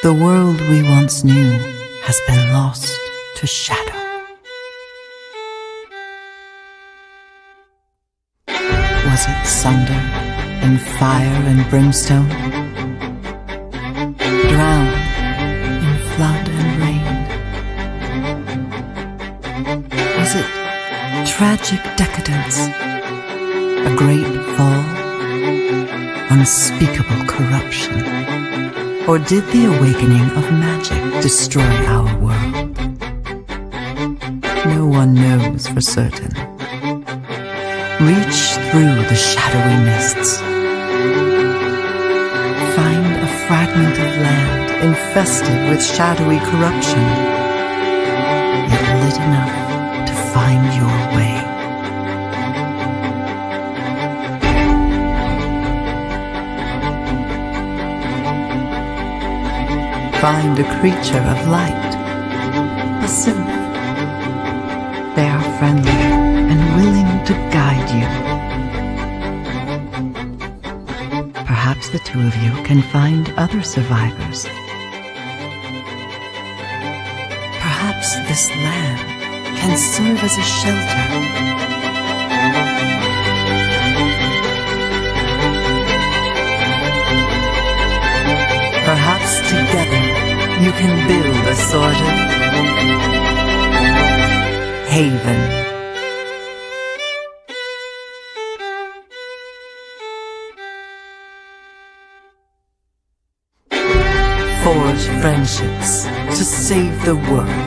The world we once knew has been lost to shadow. Was it thunder and fire and brimstone? Drowned in flood and rain? Was it tragic decadence? A great fall? Unspeakable corruption? Or did the awakening of magic destroy our world? No one knows for certain. Reach through the shadowy mists. Find a fragment of land infested with shadowy corruption, yet lit enough to find your way. Find a creature of light, a synth. They are friendly and willing to guide you. Perhaps the two of you can find other survivors. Perhaps this land can serve as a shelter. Perhaps together you can build a sort of haven. Forge friendships to save the world.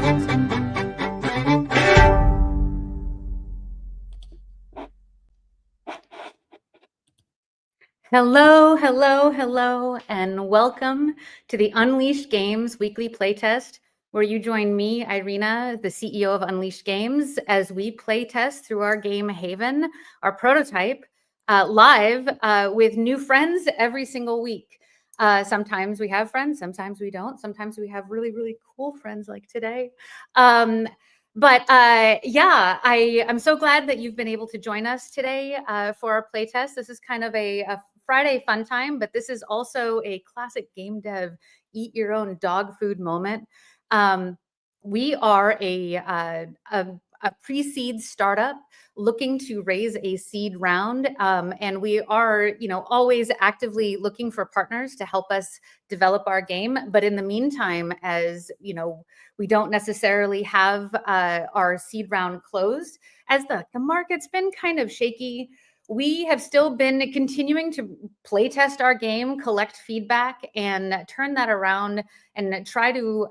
Hello, hello, hello, and welcome to the Unleashed Games weekly playtest, where you join me, Irena, the CEO of Unleashed Games, as we playtest through our game Haven, our prototype, live with new friends every single week. Sometimes we have friends, sometimes we don't. Sometimes we have really, really cool friends like today. I'm so glad that you've been able to join us today for our playtest. This is kind of a Friday fun time, but this is also a classic game dev eat your own dog food moment. We are a pre-seed startup looking to raise a seed round, and we are, always actively looking for partners to help us develop our game. But in the meantime, as we don't necessarily have our seed round closed, as the market's been kind of shaky, we have still been continuing to play test our game, collect feedback, and turn that around and try to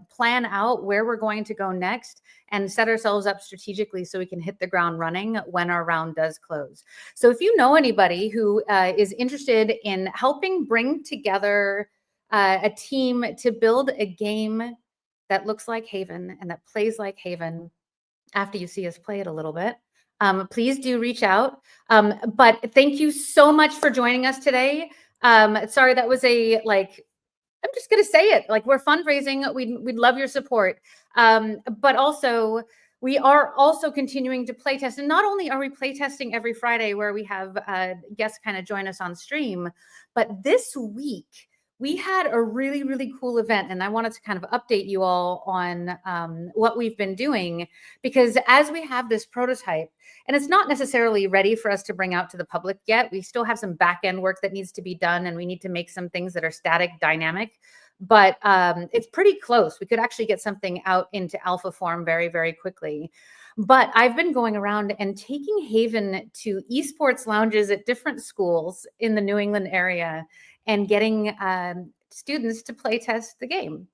plan out where we're going to go next and set ourselves up strategically so we can hit the ground running when our round does close. So if you know anybody who is interested in helping bring together a team to build a game that looks like Haven and that plays like Haven after you see us play it a little bit, please do reach out. But thank you so much for joining us today. Sorry, that was I'm just going to say it. We're fundraising. We'd love your support. But also, we are also continuing to playtest. And not only are we playtesting every Friday where we have guests kind of join us on stream, but this week, we had a really, really cool event, and I wanted to kind of update you all on what we've been doing, because as we have this prototype, and it's not necessarily ready for us to bring out to the public yet, we still have some back-end work that needs to be done, and we need to make some things that are static, dynamic, but it's pretty close. We could actually get something out into alpha form very, very quickly. But I've been going around and taking Haven to esports lounges at different schools in the New England area and getting students to play test the game.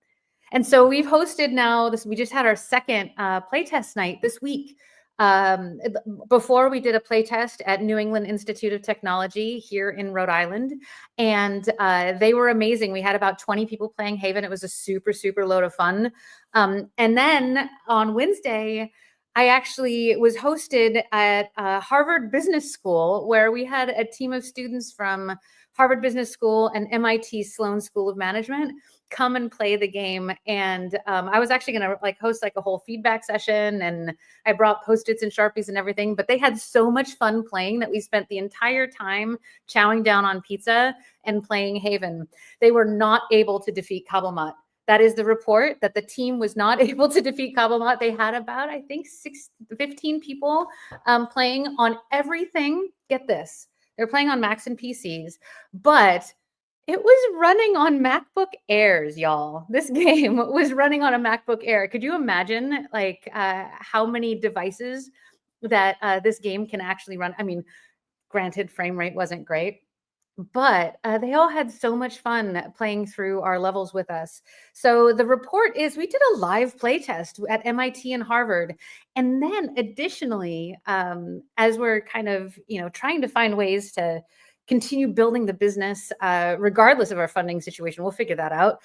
And so we've hosted now we just had our second playtest night this week. Before we did a playtest at New England Institute of Technology here in Rhode Island, and they were amazing. We had about 20 people playing Haven. It was a super, super load of fun. And then on Wednesday, I actually was hosted at Harvard Business School, where we had a team of students from Harvard Business School and MIT Sloan School of Management come and play the game. And I was actually going to like host like a whole feedback session, and I brought Post-its and Sharpies and everything, but they had so much fun playing that we spent the entire time chowing down on pizza and playing Haven. They were not able to defeat Kabbelmatt. That is the report, that the team was not able to defeat Kabbelmatt. They had about, I think, 15 people playing on everything. Get this. They're playing on Macs and PCs, but it was running on MacBook Airs, y'all. This game was running on a MacBook Air. Could you imagine like how many devices that this game can actually run? I mean, granted, frame rate wasn't great, but they all had so much fun playing through our levels with us. So the report is we did a live play test at MIT and Harvard. And then additionally, as we're kind of, trying to find ways to continue building the business, regardless of our funding situation, we'll figure that out.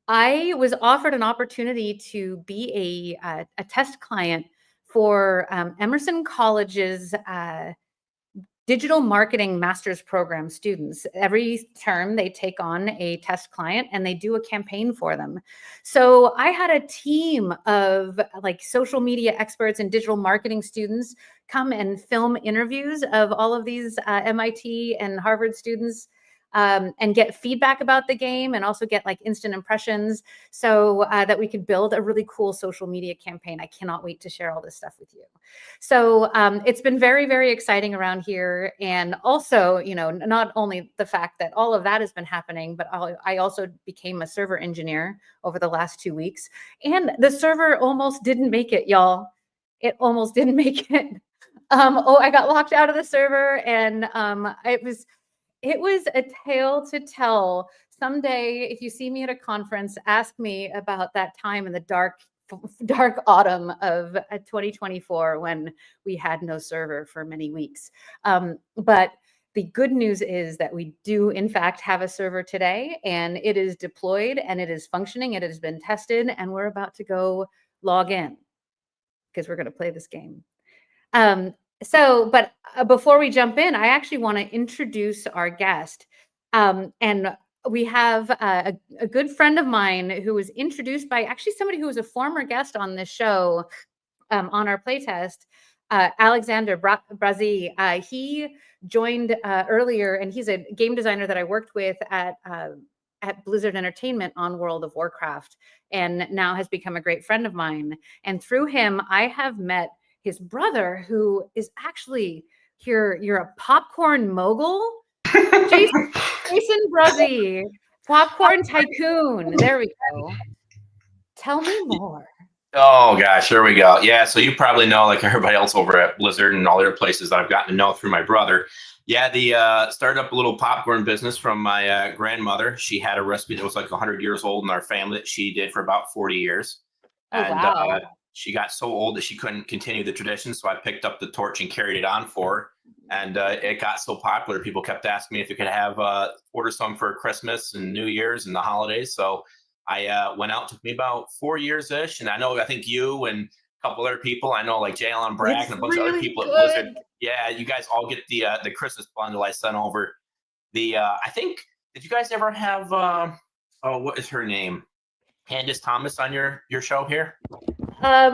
I was offered an opportunity to be a test client for Emerson College's digital marketing master's program students. Every term they take on a test client and they do a campaign for them. So I had a team of like social media experts and digital marketing students come and film interviews of all of these MIT and Harvard students, and get feedback about the game, and also get like instant impressions, so that we could build a really cool social media campaign. I cannot wait to share all this stuff with you. So it's been very, very exciting around here. And also, not only the fact that all of that has been happening, but I also became a server engineer over the last 2 weeks. And the server almost didn't make it, y'all. It almost didn't make it. I got locked out of the server, and it was a tale to tell. Someday, if you see me at a conference, ask me about that time in the dark autumn of 2024 when we had no server for many weeks. But the good news is that we do, in fact, have a server today, and it is deployed and it is functioning. It has been tested, and we're about to go log in because we're going to play this game. But before we jump in, I actually want to introduce our guest. And we have a good friend of mine who was introduced by actually somebody who was a former guest on this show, on our playtest, Alexander Brazie. He joined earlier, and he's a game designer that I worked with at Blizzard Entertainment on World of Warcraft, and now has become a great friend of mine. And through him, I have met his brother, who is actually here. You're a popcorn mogul, Jason Brazie, popcorn tycoon. There we go. Tell me more. Oh gosh, here we go. Yeah, so you probably know, like everybody else over at Blizzard and all the other places that I've gotten to know through my brother. Yeah, the started up a little popcorn business from my grandmother. She had a recipe that was like 100 years old in our family that she did for about 40 years. Oh, And wow. she got so old that she couldn't continue the tradition, so I picked up the torch and carried it on for her. And it got so popular, people kept asking me if we could have order some for Christmas and New Year's and the holidays. So I went out. It took me about 4 years-ish. And I think you and a couple other people, I know like Jalen Bragg It's and a bunch of other people good. at Blizzard. Yeah, you guys all get the Christmas bundle I sent over. I think, did you guys ever have, what is her name? Candace Thomas on your show here?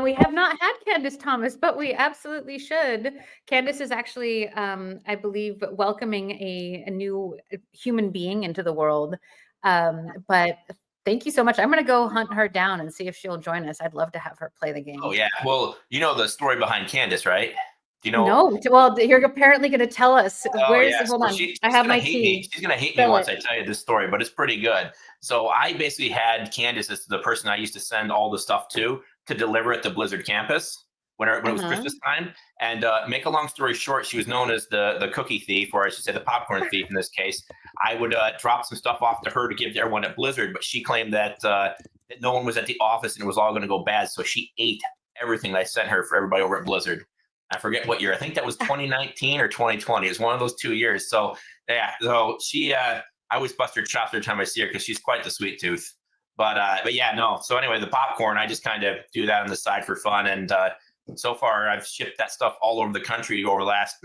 We have not had Candace Thomas, but we absolutely should. Candace is actually, I believe, welcoming a new human being into the world. But thank you so much. I'm going to go hunt her down and see if she'll join us. I'd love to have her play the game. Oh, yeah. Well, you know the story behind Candace, right? Do you know? No. Well, you're apparently going to tell us. Hold on. I have my tea. She's going to hate me once I tell you this story, but it's pretty good. So I basically had Candace as the person I used to send all the stuff to deliver at the Blizzard campus when it was Christmas time. And make a long story short, she was known as the cookie thief, or I should say the popcorn thief in this case. I would drop some stuff off to her to give to everyone at Blizzard, but she claimed that no one was at the office and it was all going to go bad. So she ate everything that I sent her for everybody over at Blizzard. I forget what year. I think that was 2019 or 2020. It was one of those 2 years. So yeah, so she, I always bust her chops every time I see her because she's quite the sweet tooth. But yeah, no. So anyway, the popcorn, I just kind of do that on the side for fun. And so far, I've shipped that stuff all over the country over the last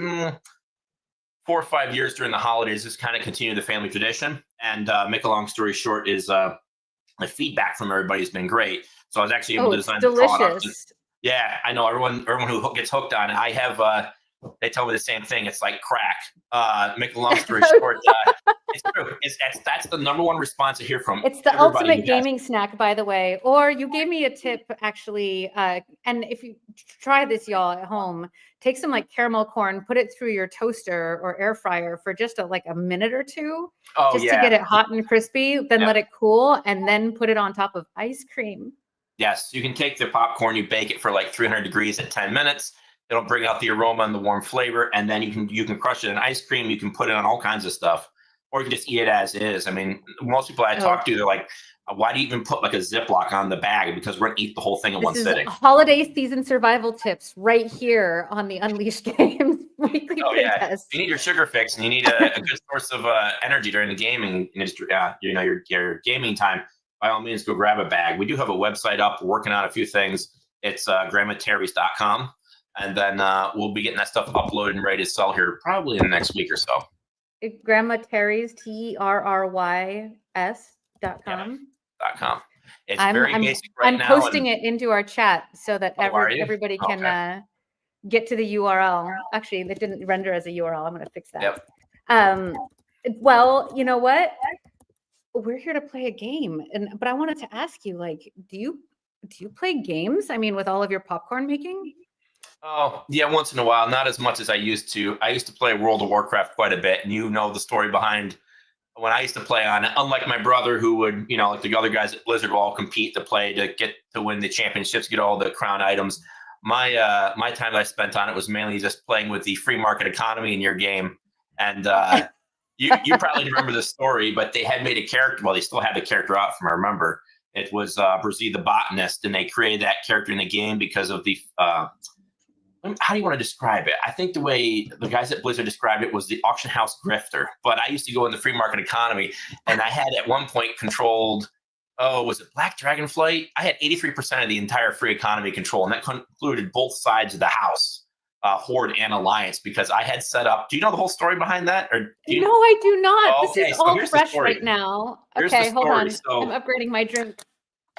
4 or 5 years during the holidays, just kind of continue the family tradition. And make a long story short, is the feedback from everybody has been great. So I was actually able Oh, to it's design the product. delicious. Yeah, I know everyone who gets hooked on it. I have they tell me the same thing. It's like crack. Make a long story short, it's true. That's the number one response I hear from It's the everybody ultimate who has. gaming snack, by the way. Or you gave me a tip, actually. And if you try this, y'all at home, take some like caramel corn, put it through your toaster or air fryer for just like a minute or two, Oh just to yeah, get it hot and crispy. Then yeah. let it cool, and then put it on top of ice cream. Yes, you can take the popcorn, you bake it for like 300 degrees at 10 minutes. It'll bring out the aroma and the warm flavor, and then you can crush it in ice cream. You can put it on all kinds of stuff, or you can just eat it as is. I mean, most people I Oh, talk to, they're like, "Why do you even put like a Ziploc on the bag?" Because we're gonna eat the whole thing in one this is sitting. holiday season survival tips right here on the Unleashed Games weekly Oh yeah, playtest. you need your sugar fix, and you need a good source of energy during the gaming industry. Your gaming time. By all means, go grab a bag. We do have a website up, working on a few things. It's grandmaterrys.com, and then we'll be getting that stuff uploaded and ready to sell here probably in the next week or so. Grandma Terry's TERRYS.com. .com. It's very basic right I'm now. posting it into our chat so that Are you? everybody can Okay. get to the URL. Actually, it didn't render as a URL. I'm going to fix that. Yep. Well, you know what? We're here to play a game, but I wanted to ask you, like, do you play games? I mean, with all of your popcorn making? Oh, yeah, once in a while, not as much as I used to. I used to play World of Warcraft quite a bit, and you know the story behind when I used to play on it. Unlike my brother, who would, like the other guys at Blizzard, will all compete to play to win the championships, get all the crown items. My time that I spent on it was mainly just playing with the free market economy in your game, and you probably remember the story, but they had made a character. Well, they still have the character out from I remember. It was Brazie the Botanist, and they created that character in the game because of the how do you want to describe it? I think the way the guys at Blizzard described it was the auction house grifter. But I used to go in the free market economy, and I had at one point controlled, was it Black Dragonflight? I had 83% of the entire free economy control, and that included both sides of the house, Horde and Alliance, because I had set up. Do you know the whole story behind that? No, I do not. Oh, this okay, is so all here's the fresh story. right now. Here's the Okay, hold story. on. So, I'm upgrading my drink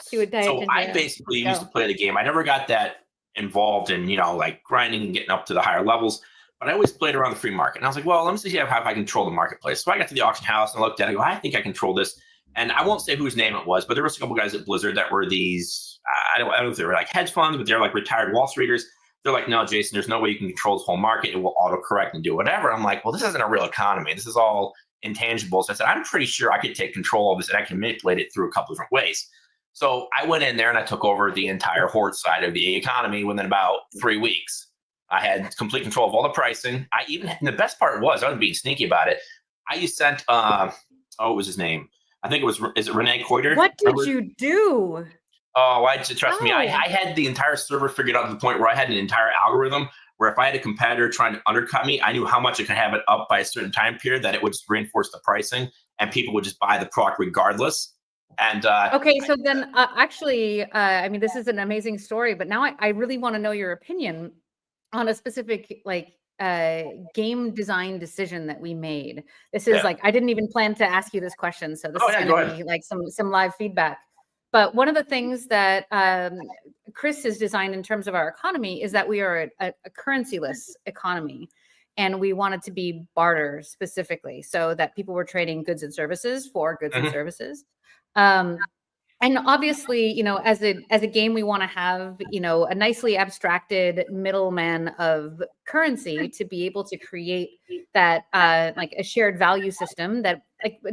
to a diet so ginger I ale. basically Let's used to go. play the game. I never got that involved in, like grinding and getting up to the higher levels, but I always played around the free market. And I was like, well, let me see how I control the marketplace. So I got to the auction house and I looked at it. I go, I think I control this. And I won't say whose name it was, but there was a couple guys at Blizzard that were these, I don't know if they were like hedge funds, but they're like retired Wall Streeters. They're like, no, Jason, there's no way you can control this whole market. It will autocorrect and do whatever. I'm like, well, this isn't a real economy. This is all intangibles. I said, I'm pretty sure I could take control of this and I can manipulate it through a couple different ways. So I went in there and I took over the entire Horde side of the economy within about 3 weeks. I had complete control of all the pricing. And the best part was, I was being sneaky about it. I sent, what was his name? I think is it Renee Coiter? What did you do? Oh, trust me. I had the entire server figured out to the point where I had an entire algorithm where if I had a competitor trying to undercut me, I knew how much I could have it up by a certain time period that it would just reinforce the pricing and people would just buy the product regardless. And okay, so then actually, I mean, this is an amazing story, but now I really want to know your opinion on a specific game design decision that we made. This is I didn't even plan to ask you this question, so this is going to be like some live feedback. But one of the things that Chris has designed in terms of our economy is that we are a currency-less economy. And we wanted to be barter specifically, so that people were trading goods and services for goods and services. And obviously, as a game, we want to have, a nicely abstracted middleman of currency to be able to create that like a shared value system that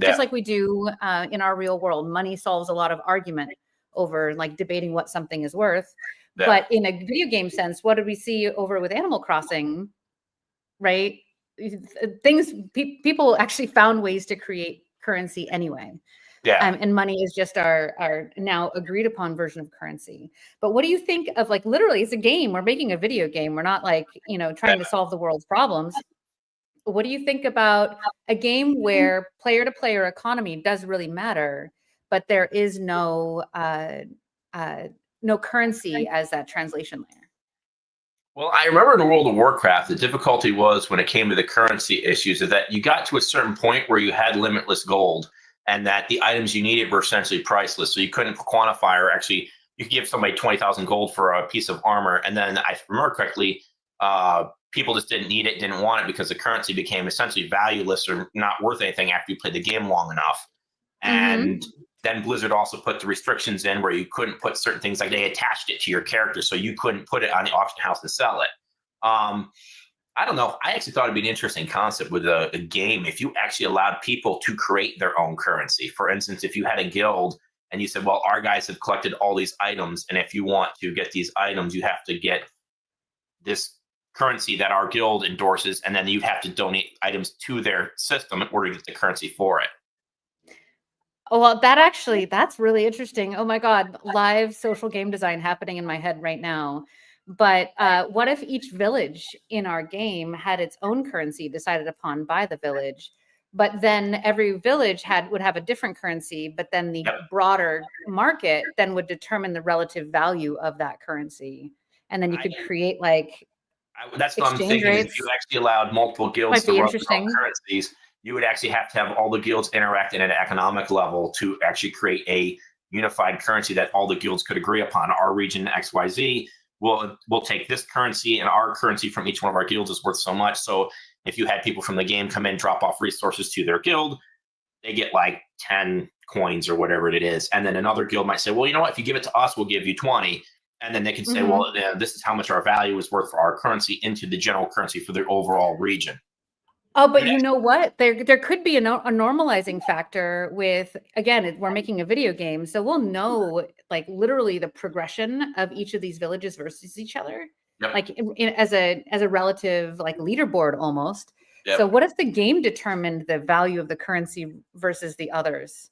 just like we do in our real world. Money solves a lot of argument over like debating what something is worth. But in a video game sense, what did we see over with Animal Crossing? Right? People actually found ways to create currency anyway. And money is just our now agreed upon version of currency. But what do you think of literally it's a game. We're making a video game. We're not trying to solve the world's problems. What do you think about a game where player to player economy does really matter, but there is no currency as that translation layer? Well, I remember in World of Warcraft, the difficulty was when it came to the currency issues is that you got to a certain point where you had limitless gold and that the items you needed were essentially priceless. So you couldn't quantify or actually you could give somebody 20,000 gold for a piece of armor. And then I remember correctly, people just didn't need it, didn't want it because the currency became essentially valueless or not worth anything after you played the game long enough. And then Blizzard also put the restrictions in where you couldn't put certain things, like they attached it to your character, so you couldn't put it on the auction house and sell it. I don't know. I actually thought it'd be an interesting concept with a game if you actually allowed people to create their own currency. For instance, if you had a guild and you said, well, our guys have collected all these items, and if you want to get these items, you have to get this currency that our guild endorses, and then you'd have to donate items to their system in order to get the currency for it. Oh, well, that's really interesting. Oh my God, live social game design happening in my head right now. But what if each village in our game had its own currency decided upon by the village, but then every village would have a different currency, but then the broader market then would determine the relative value of that currency. And then you could create like that's what I'm thinking. Is if you actually allowed multiple guilds to run their own currencies, you would actually have to have all the guilds interact at an economic level to actually create a unified currency that all the guilds could agree upon. Our region XYZ will take this currency, and our currency from each one of our guilds is worth so much. So if you had people from the game come in, drop off resources to their guild, they get like 10 coins or whatever it is. And then another guild might say, well, you know what? If you give it to us, we'll give you 20. And then they can say, well, this is how much our value is worth for our currency into the general currency for the overall region. Oh, but you know what? There could be a normalizing factor with, again, we're making a video game, so we'll know like literally the progression of each of these villages versus each other, like as a relative like leaderboard almost. So what if the game determined the value of the currency versus the others?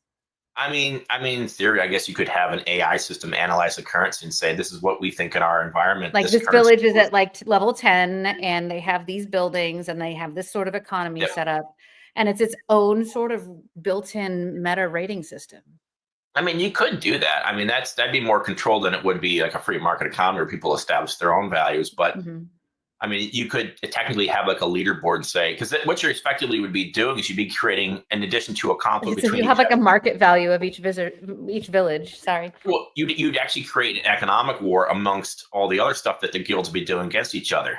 I mean, in theory, I guess you could have an AI system analyze the currency and say, this is what we think in our environment. Like this village is at like level 10 and they have these buildings and they have this sort of economy set up, and it's its own sort of built-in meta rating system. I mean, you could do that. I mean, that'd be more controlled than it would be like a free market economy where people establish their own values. But I mean, you could technically have like a leaderboard and say, because what you effectively would be doing is you'd be creating, in addition to a conflict between, you have like a market value of each village. Sorry. Well, you'd actually create an economic war amongst all the other stuff that the guilds would be doing against each other.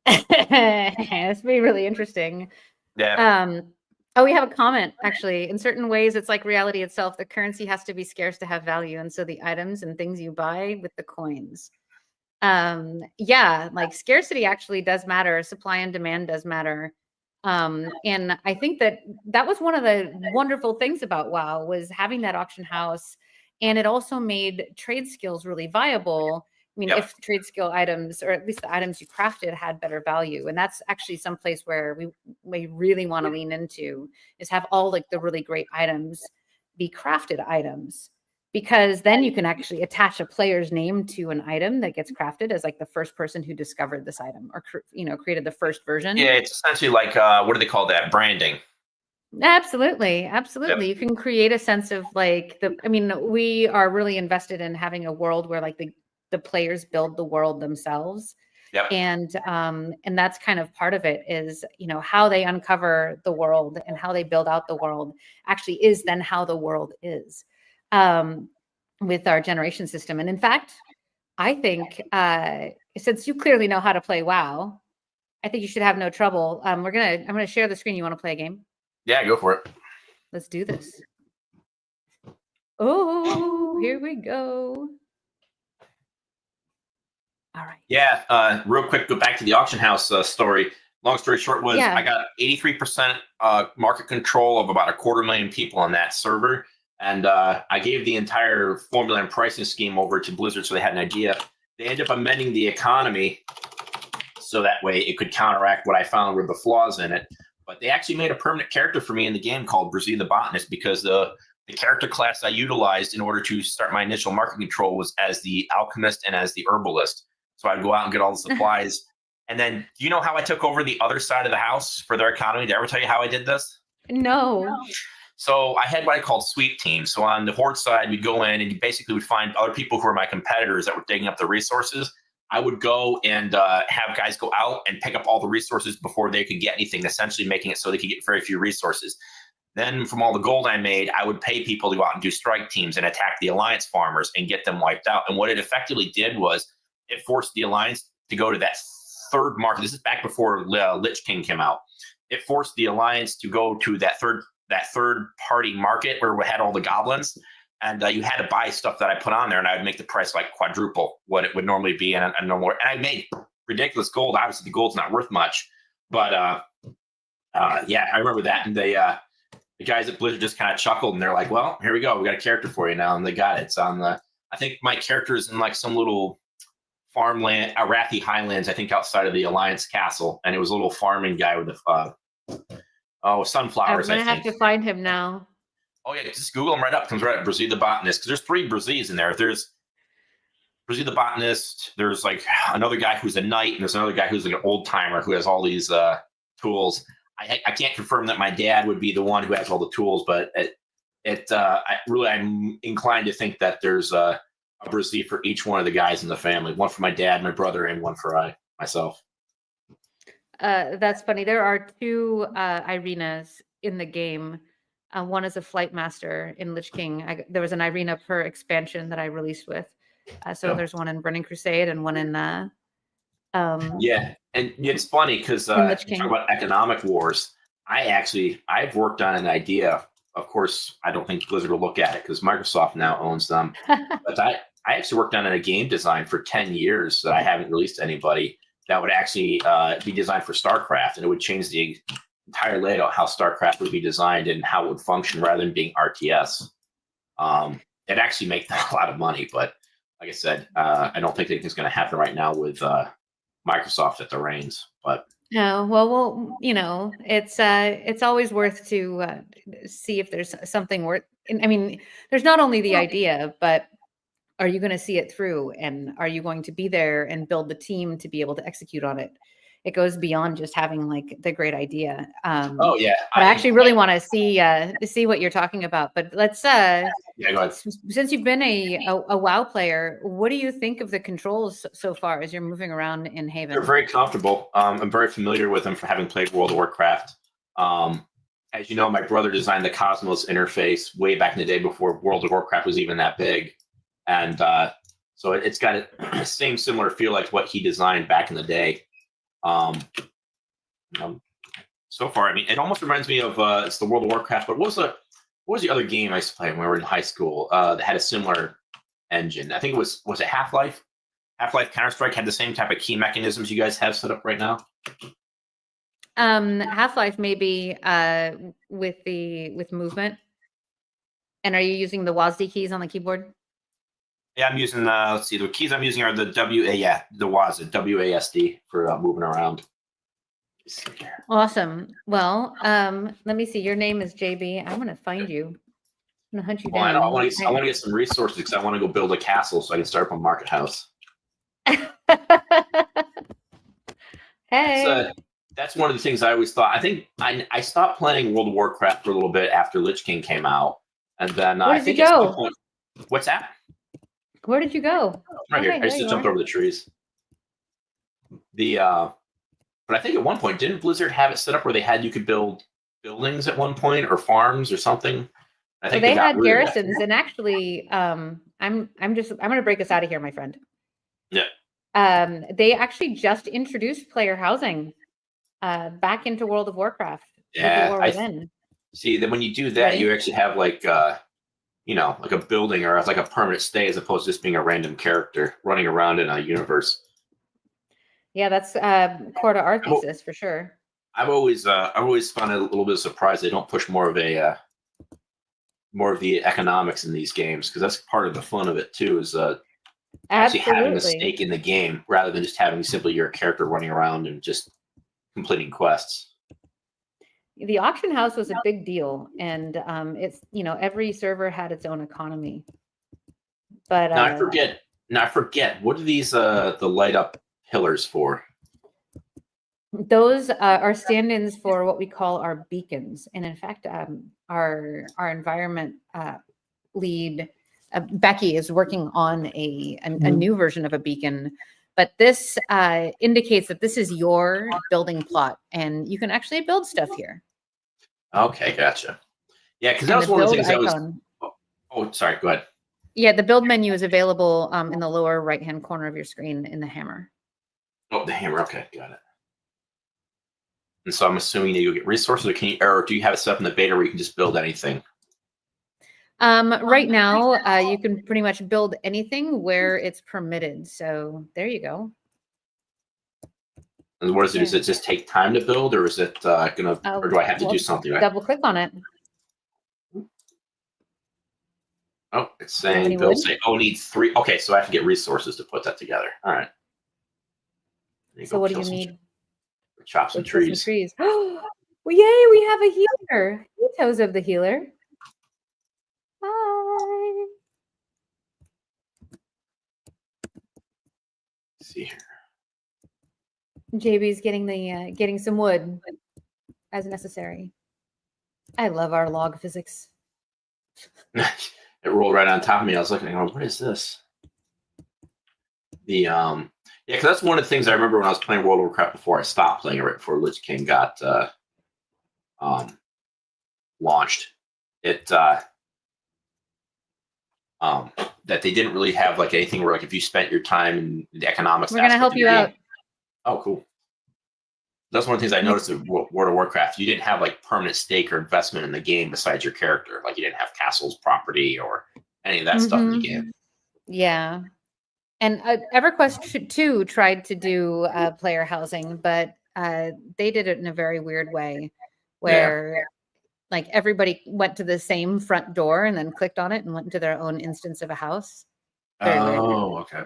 This would be really interesting. Yeah. Oh, we have a comment actually. In certain ways, it's like reality itself. The currency has to be scarce to have value, and so the items and things you buy with the coins. Yeah, like scarcity actually does matter. Supply and demand does matter. And I think that was one of the wonderful things about WoW was having that auction house, and it also made trade skills really viable. I mean, if trade skill items, or at least the items you crafted, had better value, and that's actually some place where we really want to lean into, is have all like the really great items be crafted items. Because then you can actually attach a player's name to an item that gets crafted as like the first person who discovered this item or created the first version. Yeah, it's essentially like what do they call that? Branding. Absolutely. You can create a sense of like we are really invested in having a world where like the players build the world themselves. And that's kind of part of it is, how they uncover the world and how they build out the world actually is then how the world is. With our generation system. And in fact, I think since you clearly know how to play WoW, I think you should have no trouble. I'm gonna share the screen. You want to play a game? Yeah, go for it. Let's do this. Oh, here we go. All right. Yeah, real quick, go back to the auction house story. Long story short was I got 83% market control of about 250,000 people on that server. And I gave the entire formula and pricing scheme over to Blizzard so they had an idea. They ended up amending the economy so that way it could counteract what I found were the flaws in it. But they actually made a permanent character for me in the game called Brazie the Botanist, because the character class I utilized in order to start my initial market control was as the alchemist and as the herbalist. So I'd go out and get all the supplies. And then, do you know how I took over the other side of the house for their economy? Did I ever tell you how I did this? No. So I had what I called sweep teams. So on the Horde side, we'd go in and you basically would find other people who were my competitors that were digging up the resources. I would go and have guys go out and pick up all the resources before they could get anything, essentially making it so they could get very few resources. Then from all the gold I made, I would pay people to go out and do strike teams and attack the Alliance farmers and get them wiped out. And what it effectively did was it forced the Alliance to go to that third market. This is back before Lich King came out. It forced the Alliance to go to that third party market where we had all the goblins. And you had to buy stuff that I put on there, and I would make the price like quadruple what it would normally be. And I made ridiculous gold. Obviously, the gold's not worth much, but yeah, I remember that. And the guys at Blizzard just kind of chuckled, and they're like, "Well, here we go. We got a character for you now." And they got it. It's on the. I think my character is in like some little farmland, Arathi Highlands, I think outside of the Alliance Castle, and it was a little farming guy with sunflowers. I'm gonna have to find him now. Oh yeah, just Google him right up. Comes right up, Brazie the Botanist. Because there's 3 Brazies in there. There's Brazie the Botanist. There's like another guy who's a knight, and there's another guy who's like an old timer who has all these tools. I can't confirm that my dad would be the one who has all the tools, but I'm inclined to think that there's a Brazie for each one of the guys in the family. One for my dad, my brother, and one for myself. That's funny. There are 2 Irenas in the game. One is a flight master in Lich King. There was an Irena per expansion that I released with. So there's one in Burning Crusade and one in yeah, and it's funny because talk about economic wars. I've worked on an idea. Of course, I don't think Blizzard will look at it because Microsoft now owns them. But I actually worked on a game design for 10 years that I haven't released to anybody that would actually be designed for StarCraft, and it would change the entire layout, how StarCraft would be designed and how it would function rather than being RTS. It actually makes a lot of money, but like I said, I don't think anything's going to happen right now with Microsoft at the reins. But no, well, it's always worth to see if there's something worth. I mean, there's not only the idea, but are you going to see it through, and are you going to be there and build the team to be able to execute on it? It goes beyond just having like the great idea. Oh yeah, I actually really want to see what you're talking about. But let's yeah, go ahead. Since you've been a WoW player, what do you think of the controls so far as you're moving around in Haven? They're very comfortable. I'm very familiar with them for having played World of Warcraft. As you know, my brother designed the Cosmos interface way back in the day before World of Warcraft was even that big, and so it's got a same similar feel like what he designed back in the day. So far, I mean, it almost reminds me of it's the World of Warcraft. But what was the other game I used to play when we were in high school that had a similar engine? I think it was it Half-Life? Half-Life Counter-Strike had the same type of key mechanisms you guys have set up right now. Half-Life maybe with movement. And are you using the WASD keys on the keyboard? Yeah, I'm using let's see, the keys I'm using are the WASD for moving around. Awesome. Well, let me see. Your name is JB. I'm gonna find you. I'm gonna hunt you down. I want to get some resources because I want to go build a castle so I can start up a market house. Hey. That's one of the things I always thought. I think I stopped playing World of Warcraft for a little bit after Lich King came out, and then Where did you go? What's that? Where did you go? Right here. I just jumped over the trees. But I think at one point, didn't Blizzard have it set up where you could build buildings at one point or farms or something? I think they had garrisons, and actually, I'm going to break us out of here, my friend. Yeah. They actually just introduced player housing back into World of Warcraft. Yeah. See that when you do that, you actually have like like a building or like a permanent stay as opposed to just being a random character running around in a universe. Yeah, that's core to our thesis for sure. I've always found it a little bit of surprise they don't push more of the economics in these games, because that's part of the fun of it too, is actually having a stake in the game rather than just having simply your character running around and just completing quests. The auction house was a big deal, and it's every server had its own economy. But now I forget what are these the light up pillars for? Those are stand-ins for what we call our beacons, and in fact, our environment lead Becky is working on a new version of a beacon But this indicates that this is your building plot, and you can actually build stuff here. Okay, gotcha. Yeah, because that And was the one of the build things I was. icon. Oh, sorry. Go ahead. Yeah, the build menu is available in the lower right-hand corner of your screen in the hammer. Oh, the hammer. Okay, got it. And so I'm assuming you get resources, or do you have it set up in the beta where you can just build anything? Right now, you can pretty much build anything where it's permitted. So there you go. And what is it? Does it just take time to build, or is it gonna, or do I have to do something? Double click on it. Oh, it's Do you have any saying build. wood? Say, oh, needs 3. Okay, so I have to get resources to put that together. All right. There So go, what do kill you some need? chop some Go kill trees. some trees. Well, yay, we have a healer. Hey, Toes of the healer. Hi. Let's see here. JB's getting some wood as necessary. I love our log physics. It rolled right on top of me. I was looking, going, what is this? The yeah, because that's one of the things I remember when I was playing World of Warcraft before I stopped playing it right before Lich King got launched. It that they didn't really have like anything where like if you spent your time in the economics. We're gonna help you out. Oh, cool. That's one of the things I noticed in World of Warcraft. You didn't have like permanent stake or investment in the game besides your character. Like you didn't have castles, property, or any of that stuff in the game. Yeah. And EverQuest 2 tried to do player housing, but they did it in a very weird way where like everybody went to the same front door and then clicked on it and went into their own instance of a house. Very weird. Okay.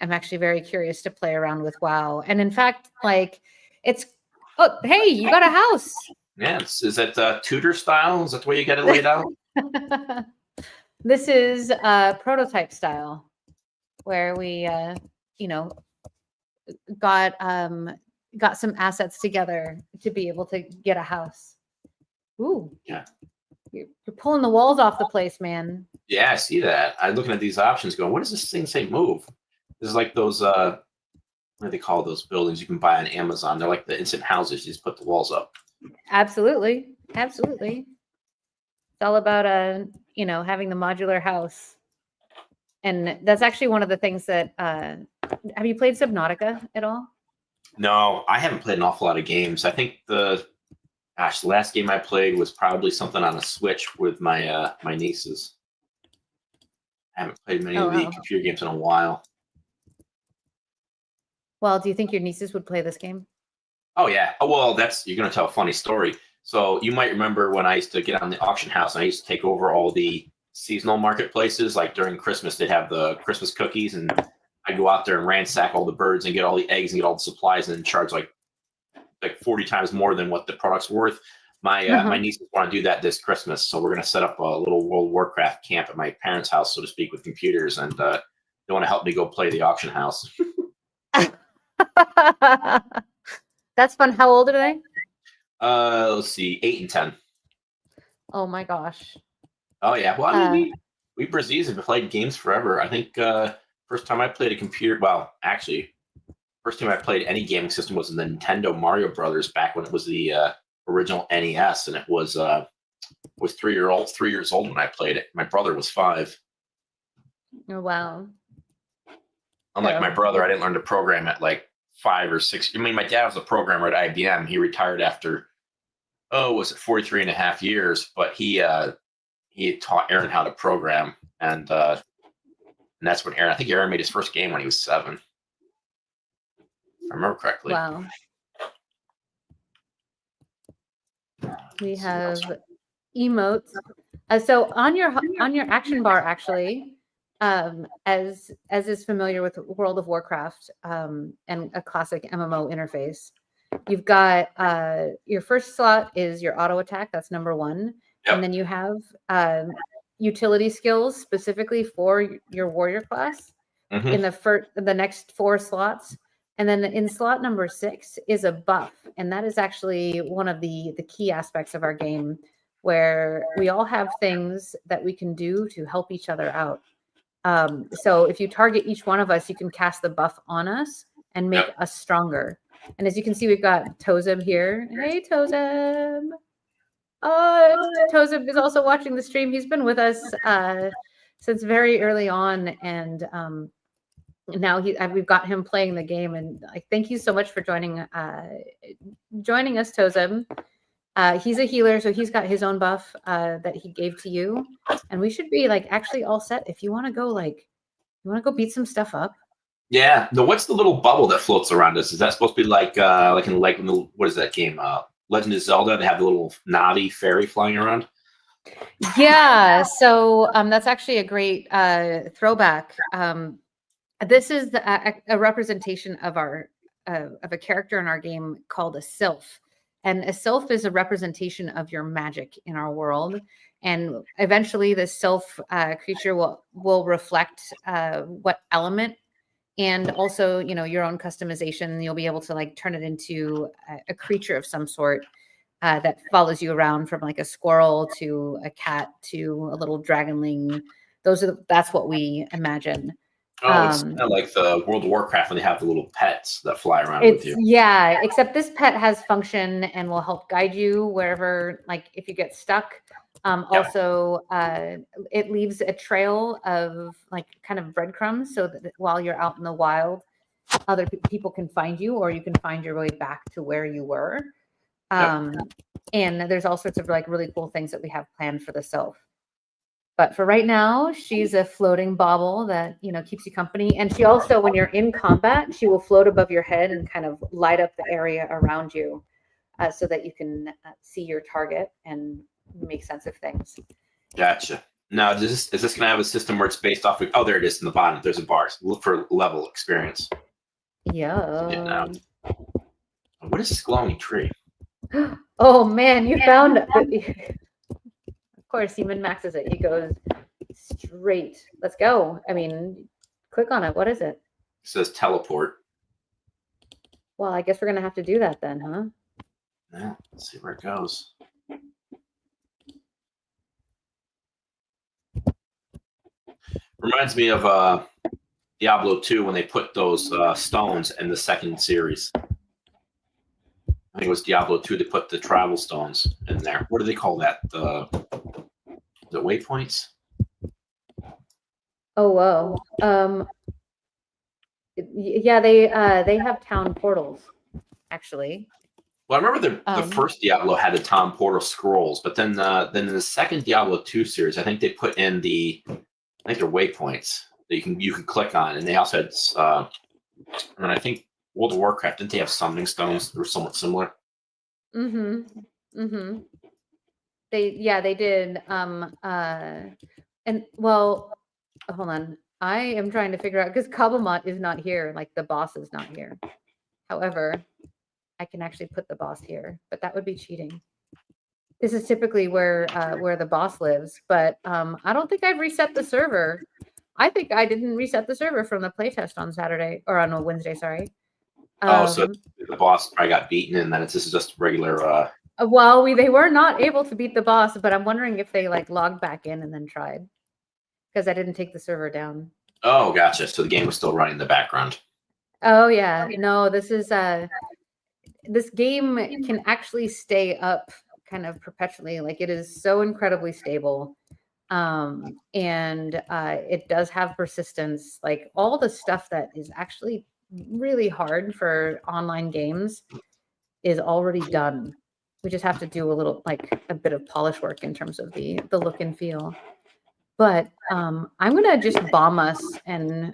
I'm actually very curious to play around with WoW. And in fact, like it's, oh, hey, you got a house. Yeah. Is that Tudor style? Is that the way you get it laid out? This is prototype style where we, got some assets together to be able to get a house. Ooh. Yeah. You're pulling the walls off the place, man. Yeah, I see that. I'm looking at these options going, what does this thing say move? This is like those, what do they call those buildings you can buy on Amazon? They're like the instant houses. You just put the walls up. Absolutely. Absolutely. It's all about, having the modular house. And that's actually one of the things that, have you played Subnautica at all? No, I haven't played an awful lot of games. I think the last game I played was probably something on a Switch with my my nieces. I haven't played many of the computer games in a while. Well, do you think your nieces would play this game? Oh yeah. Oh well, you're gonna tell a funny story. So you might remember when I used to get on the auction house and I used to take over all the seasonal marketplaces. Like during Christmas, they'd have the Christmas cookies, and I'd go out there and ransack all the birds and get all the eggs and get all the supplies and charge like 40 times more than what the product's worth. My my nieces want to do that this Christmas, so we're gonna set up a little World of Warcraft camp at my parents' house, so to speak, with computers, and they want to help me go play the auction house. That's fun. How old are they? Let's see, 8 and 10. Oh my gosh. Oh yeah. Well, I mean, we Brazies have played games forever. I think first time I played a computer. Well, actually, first time I played any gaming system was in the Nintendo Mario Brothers back when it was the original NES, and it was 3 years old when I played it. My brother was 5. Oh wow. Unlike my brother, I didn't learn to program at like 5 or 6. I mean, my dad was a programmer at IBM. He retired after, was it 43 and a half years? But he taught Aaron how to program, and that's when I think Aaron made his first game when he was 7. If I remember correctly. Wow. We have emotes. So on your action bar, actually, as is familiar with World of Warcraft and a classic MMO interface, you've got your first slot is your auto attack. That's number 1, and then you have utility skills specifically for your warrior class in the next 4 slots. And then in slot number 6 is a buff. And that is actually one of the key aspects of our game, where we all have things that we can do to help each other out. So if you target each one of us, you can cast the buff on us and make us stronger. And as you can see, we've got Tozeb here. Hey, Tozeb. Tozeb is also watching the stream. He's been with us since very early on, and now we've got him playing the game. And thank you so much for joining us, Tozeb. He's a healer, so he's got his own buff that he gave to you, and we should be actually all set. If you want to go, beat some stuff up. Yeah. No, what's the little bubble that floats around us? Is that supposed to be like what is that game? Legend of Zelda. They have the little Navi fairy flying around. Yeah. So that's actually a great throwback. This is a representation of a character in our game called a sylph. And a sylph is a representation of your magic in our world. And eventually the sylph creature will reflect what element, and also, your own customization. You'll be able to turn it into a creature of some sort that follows you around, from a squirrel to a cat to a little dragonling. That's what we imagine. Oh, it's kind of like the World of Warcraft when they have the little pets that fly around with you. Yeah, except this pet has function and will help guide you wherever, if you get stuck. Also, it leaves a trail of kind of breadcrumbs, so that while you're out in the wild, other people can find you, or you can find your way back to where you were. And there's all sorts of really cool things that we have planned for the sylph. But for right now, she's a floating bauble that keeps you company. And she also, when you're in combat, she will float above your head and kind of light up the area around you, so that you can see your target and make sense of things. Gotcha. Now, is this going to have a system where it's based off of? Oh, there it is in the bottom. There's a bar. Look for level experience. Yeah. What is this glowing tree? Oh man, you found it. Of course, he min-maxes it. He goes straight. Let's go. I mean, click on it. What is it? It says teleport. Well, I guess we're going to have to do that then, huh? Yeah, let's see where it goes. Reminds me of Diablo 2 when they put those stones in the second series. I think it was Diablo 2. They put the travel stones in there. What do they call that? The waypoints? Oh, whoa. Yeah, they have town portals, actually. Well, I remember the first Diablo had the town portal scrolls, but then in the second Diablo 2 series, I think they put in they're waypoints that you can click on, and they also had and I think World of Warcraft, didn't they have summoning stones that were somewhat similar? They did. And well, hold on. I am trying to figure out, because Cobblemont is not here, the boss is not here. However, I can actually put the boss here, but that would be cheating. This is typically where the boss lives, but I don't think I've reset the server. I think I didn't reset the server from the playtest on Saturday, or on a Wednesday, sorry. So the boss probably got beaten, and then this is just regular. Well, they were not able to beat the boss, but I'm wondering if they logged back in and then tried, because I didn't take the server down. Oh, gotcha. So the game was still running in the background. Oh yeah, no, this game can actually stay up kind of perpetually. It is so incredibly stable. And it does have persistence. All the stuff that is actually really hard for online games is already done. We just have to do a bit of polish work in terms of the look and feel. But I'm gonna just bomb us, and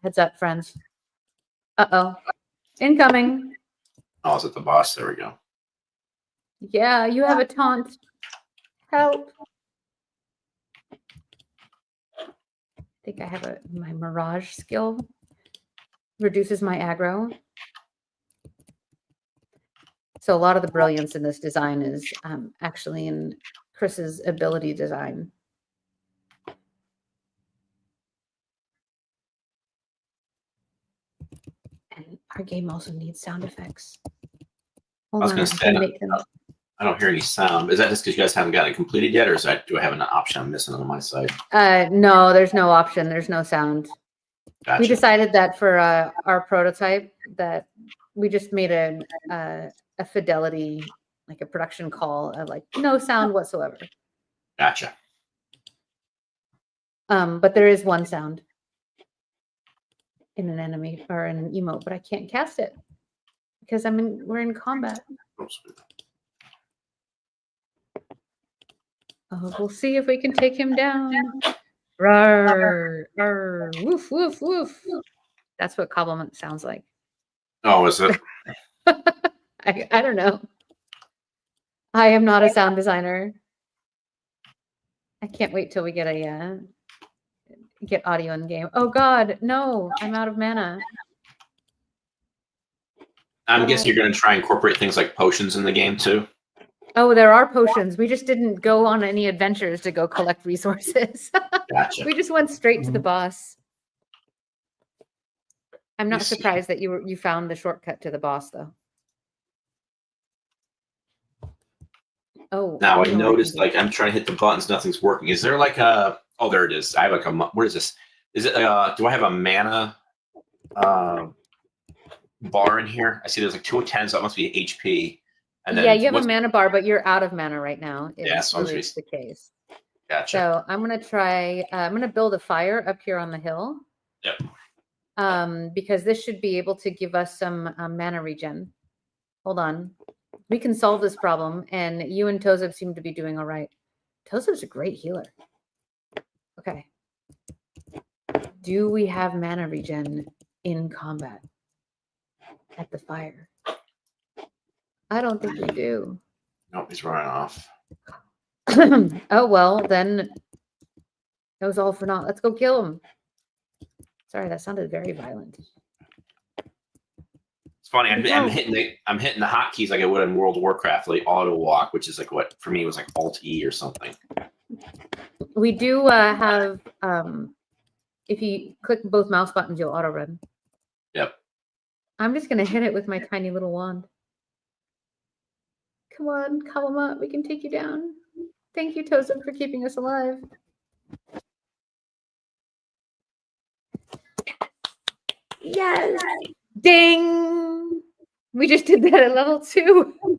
heads up, friends. Uh-oh. Incoming. Oh, is it the boss? There we go. Yeah, you have a taunt. Help. I think I have my Mirage skill. Reduces my aggro. So a lot of the brilliance in this design is actually in Chris's ability design. And our game also needs sound effects. I was going to say, I don't hear any sound. Is that just because you guys haven't got it completed yet, or do I have an option I'm missing on my side? No, there's no option. There's no sound. Gotcha. We decided that for our prototype that we just made a fidelity, like a production call of like no sound whatsoever. Gotcha. But there is one sound in an enemy or an emote, but I can't cast it because we're in combat. Oh, we'll see if we can take him down. Rawr, rawr, woof, woof, woof. That's what compliment sounds like. Oh, is it? I don't know. I am not a sound designer. I can't wait till we get get audio in the game. Oh God, no! I'm out of mana. I'm guessing you're going to try and incorporate things like potions in the game too. Oh, there are potions. We just didn't go on any adventures to go collect resources. Gotcha. We just went straight to the boss. I'm not surprised that you found the shortcut to the boss, though. Oh. Now I noticed, like, I'm trying to hit the buttons, nothing's working. Is there like a? Oh, there it is. I have like a. What is this? Is it? Do I have a mana bar in here? I see there's like 2 of 10, so that must be HP. And then yeah, you have a mana bar, but you're out of mana right now. Yeah, so really the case. Gotcha. So I'm gonna try. I'm gonna build a fire up here on the hill. Yep. Because this should be able to give us some mana regen. Hold on, we can solve this problem, and you and Tozub seem to be doing all right. Tozub's a great healer. Okay. Do we have mana regen in combat at the fire? I don't think we do. Nope, he's running off. Oh, well, then that was all for naught. Let's go kill him. Sorry, that sounded very violent. It's funny. I'm hitting the hotkeys like I would in World of Warcraft, like auto walk, which is like what for me was like Alt E or something. We do have if you click both mouse buttons, you'll auto run. Yep. I'm just gonna hit it with my tiny little wand. Come on, call him up. We can take you down. Thank you, Tozub, for keeping us alive. Yes. Ding. We just did that at level 2.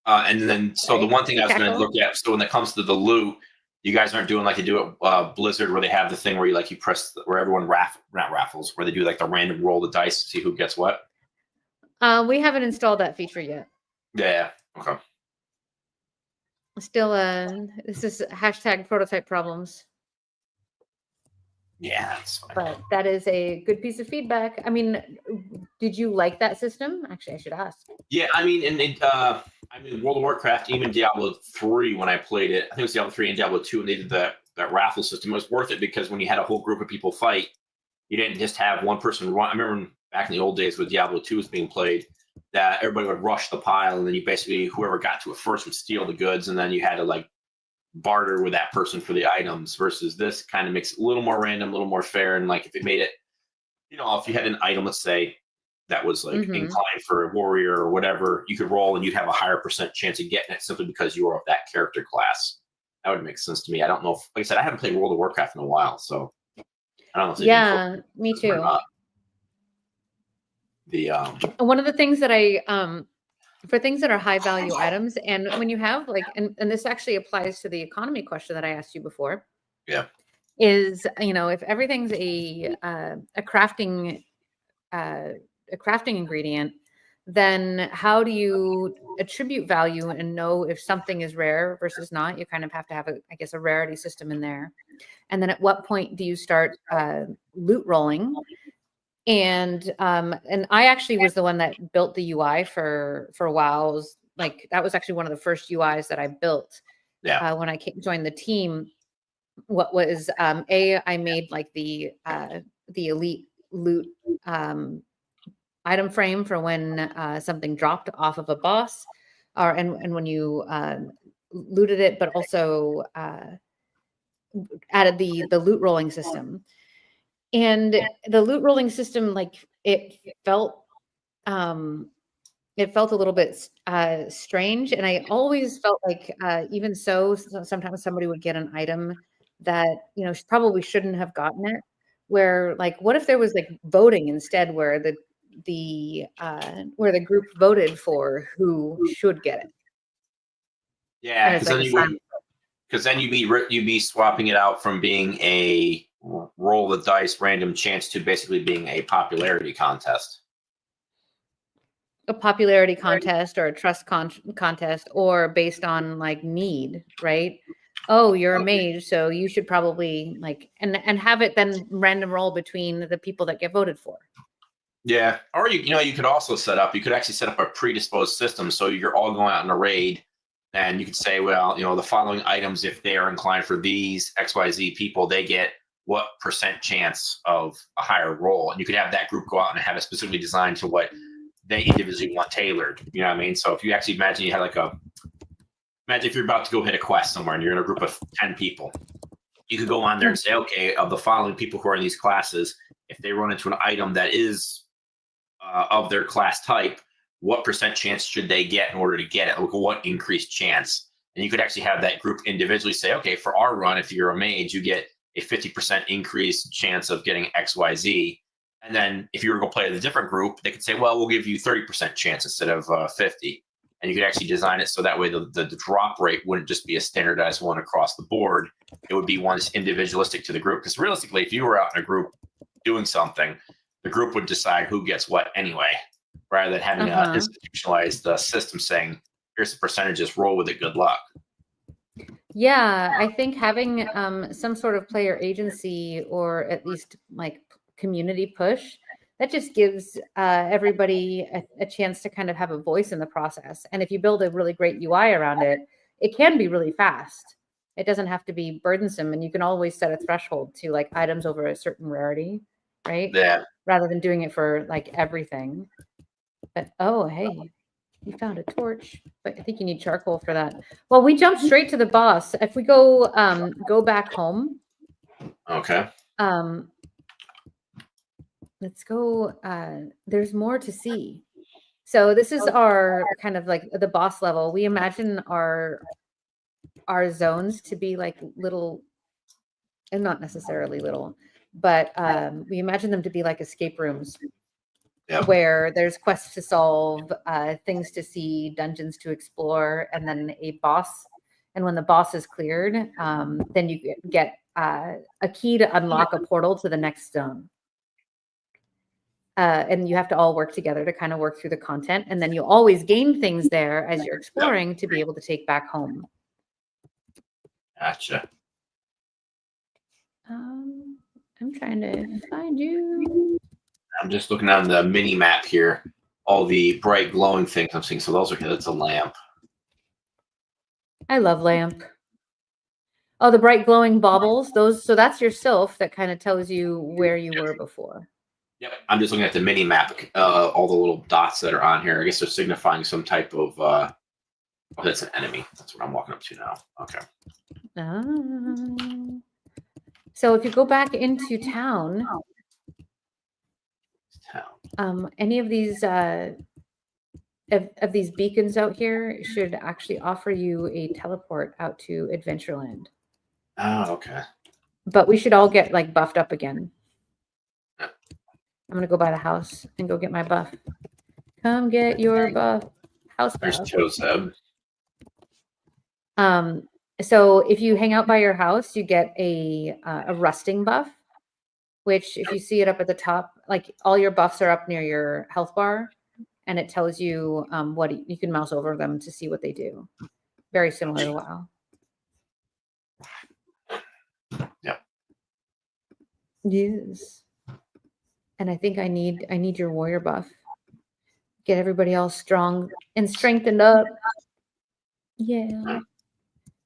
And then so the one thing I was going to look at. So when it comes to the loot, you guys aren't doing like you do at Blizzard, where they have the thing where you press where everyone raffles, where they do like the random roll the dice to see who gets what. We haven't installed that feature yet. Yeah. Okay. Still, this is hashtag prototype problems. Yeah, that's fine. But that is a good piece of feedback. I mean, did you like that system? Actually, I should ask. Yeah, I mean, World of Warcraft, even Diablo 3, when I played it, I think it was Diablo 3 and Diablo 2, and they did that raffle system. It was worth it because when you had a whole group of people fight, you didn't just have one person run. I remember back in the old days when Diablo 2 was being played, that everybody would rush the pile, and then you basically, whoever got to it first would steal the goods, and then you had to like barter with that person for the items, versus this kind of makes it a little more random, a little more fair. And like if it made it, if you had an item, let's say, that was like inclined for a warrior or whatever, you could roll and you'd have a higher % chance of getting it simply because you were of that character class. That would make sense to me. I don't know if, like I said, I haven't played World of Warcraft in a while, so I don't know. Yeah, me too. One of the things that I for things that are high value items, and when you have like, and this actually applies to the economy question that I asked you before. Yeah. Is if everything's a crafting ingredient, then how do you attribute value and know if something is rare versus not? You kind of have to have a rarity system in there. And then at what point do you start loot rolling? And I actually was the one that built the UI for WoW. That was actually one of the first UIs that I built. Yeah. When I joined the team. What was I made like the elite loot item frame for when something dropped off of a boss, and when you looted it, but also added the loot rolling system. And the loot rolling system, like it felt it felt a little bit strange, and I always felt like even so, sometimes somebody would get an item that probably shouldn't have gotten it. Where like, what if there was like voting instead, where the group voted for who should get it, Yeah, and it's because like then a you silent. would, because then you'd be swapping it out from being a roll the dice random chance to basically being a popularity contest. A popularity contest or a trust contest, or based on like need, right? Oh, you're a Okay. mage, so you should probably like, and have it then random roll between the people that get voted for. Yeah, or you could also you could actually set up a predisposed system so you're all going out in a raid, and you could say, well, the following items, if they are inclined for these XYZ people, they get what percent chance of a higher roll, and you could have that group go out and have it specifically designed to what they individually want tailored. You know what I mean? So if you actually imagine you had imagine if you're about to go hit a quest somewhere and you're in a group of 10 people, you could go on there and say, okay, of the following people who are in these classes, if they run into an item that is of their class type, what percent chance should they get in order to get it? Look at what increased chance. And you could actually have that group individually say, okay, for our run, if you're a mage, you get a 50% increased chance of getting XYZ. And then if you were going to play with a different group, they could say, well, we'll give you 30% chance instead of 50. And you could actually design it so that way the drop rate wouldn't just be a standardized one across the board. It would be one that's individualistic to the group. Because realistically, if you were out in a group doing something, the group would decide who gets what anyway, rather than having an institutionalized system saying, here's the percentages, roll with it, good luck. Yeah, I think having some sort of player agency, or at least like community push, that just gives everybody a chance to kind of have a voice in the process. And if you build a really great UI around it, it can be really fast. It doesn't have to be burdensome, and you can always set a threshold to like items over a certain rarity, right? Yeah. Rather than doing it for like everything. But oh, hey, you found a torch, but I think you need charcoal for that. Well, we jumped straight to the boss. If we go back home. Okay. Let's go. There's more to see. So this is our kind of like the boss level. We imagine our zones to be like little, and not necessarily little, but we imagine them to be like escape rooms. Yep. Where there's quests to solve, things to see, dungeons to explore, and then a boss. And when the boss is cleared, then you get a key to unlock a portal to the next zone. And you have to all work together to kind of work through the content. And then you always gain things there as you're exploring to be able to take back home. Gotcha. I'm trying to find you. I'm just looking on the mini map here. All the bright glowing things I'm seeing. So that's a lamp. I love lamp. Oh, the bright glowing baubles. So that's your sylph that kind of tells you where you were before. Yep. I'm just looking at the mini map. All the little dots that are on here. I guess they're signifying some type of. Oh, that's an enemy. That's what I'm walking up to now. Okay. So if you go back into town, any of these these beacons out here should actually offer you a teleport out to Adventureland. Oh, okay. But we should all get like buffed up again. I'm gonna go by the house and go get my buff. Come get your buff. House buff. There's Joseph. So if you hang out by your house, you get a rusting buff, which if you see it up at the top, like all your buffs are up near your health bar, and it tells you what you can mouse over them to see what they do. Very similar to WoW. Yep. Yes. And I think I need your warrior buff. Get everybody all strong and strengthened up. Yeah.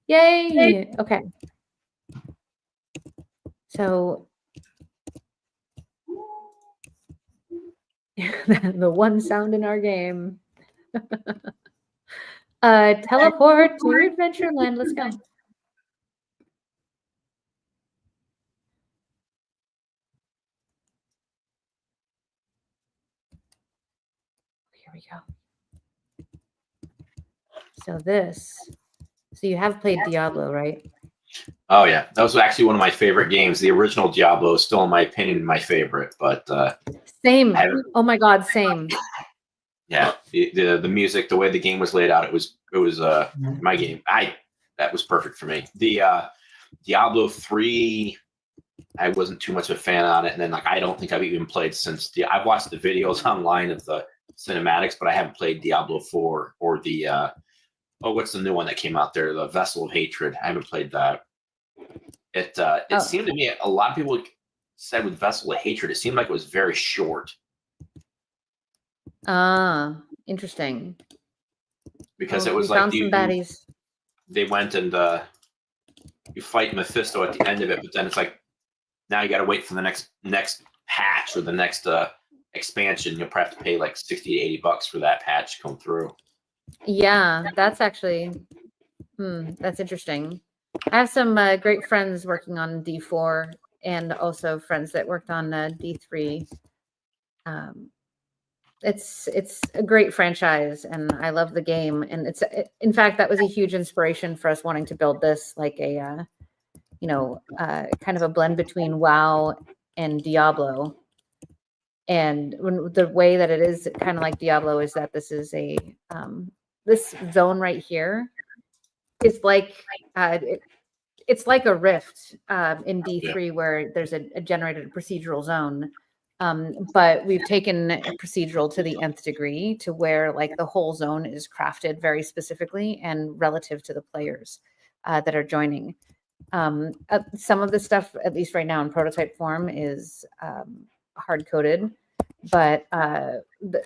Yay. Okay. So the one sound in our game. Teleport to Adventureland. Let's go. Here we go. So you have played Diablo, right? Oh yeah, that was actually one of my favorite games. The original Diablo is still, in my opinion, my favorite. But same. Oh my God, same. Yeah, the music, the way the game was laid out, it was my game. That was perfect for me. The Diablo 3, I wasn't too much of a fan on it, and then like I don't think I've even played since I've watched the videos online of the cinematics, but I haven't played Diablo 4 or the what's the new one that came out there, the Vessel of Hatred. I haven't played that. It seemed to me, a lot of people said with Vessel of Hatred, it seemed like it was very short. Interesting. Because it was like found some baddies. They went and you fight Mephisto at the end of it, but then it's like now you got to wait for the next patch or the next expansion. You'll probably have to pay like $60 to $80 for that patch to come through. Yeah, that's actually that's interesting. I have some great friends working on D4 and also friends that worked on D3. It's a great franchise and I love the game. And in fact, that was a huge inspiration for us wanting to build this, like a, kind of a blend between WoW and Diablo. And the way that it is kind of like Diablo is that this is this zone right here is like, it's like a rift in D3 where there's a generated procedural zone. But we've taken procedural to the nth degree to where like the whole zone is crafted very specifically and relative to the players that are joining. Some of the stuff, at least right now in prototype form, is hard coded, but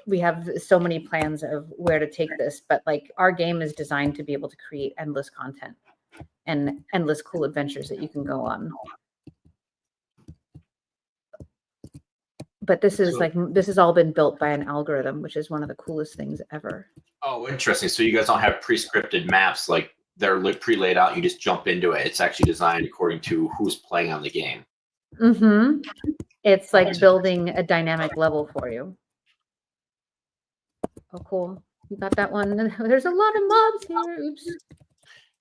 we have so many plans of where to take this. But like our game is designed to be able to create endless content and endless cool adventures that you can go on. But this has all been built by an algorithm, which is one of the coolest things ever. Oh, interesting. So you guys don't have pre-scripted maps, like they're pre-laid out. You just jump into it. It's actually designed according to who's playing on the game. Mm-hmm. It's like building a dynamic level for you. Oh, cool. You got that one. There's a lot of mobs here. Oops.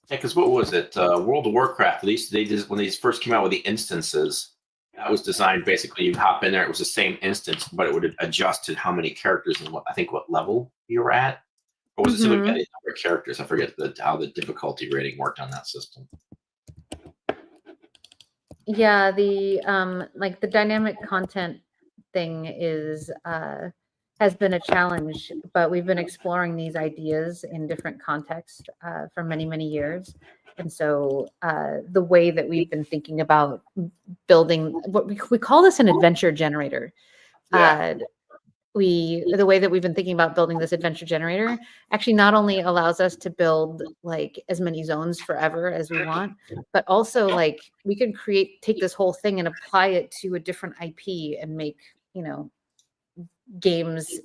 Yeah, because what was it? World of Warcraft. When they first came out with the instances, that was designed basically. You hop in there. It was the same instance, but it would adjust to how many characters and what level you were at. Or was it simply by the number of characters? I forget how the difficulty rating worked on that system. Yeah, the like the dynamic content thing has been a challenge, but we've been exploring these ideas in different contexts for many, many years. And so the way that we've been thinking about building, what we call this an adventure generator. Yeah. The way that we've been thinking about building this adventure generator actually not only allows us to build like as many zones forever as we want, but also like we can take this whole thing and apply it to a different IP and make, games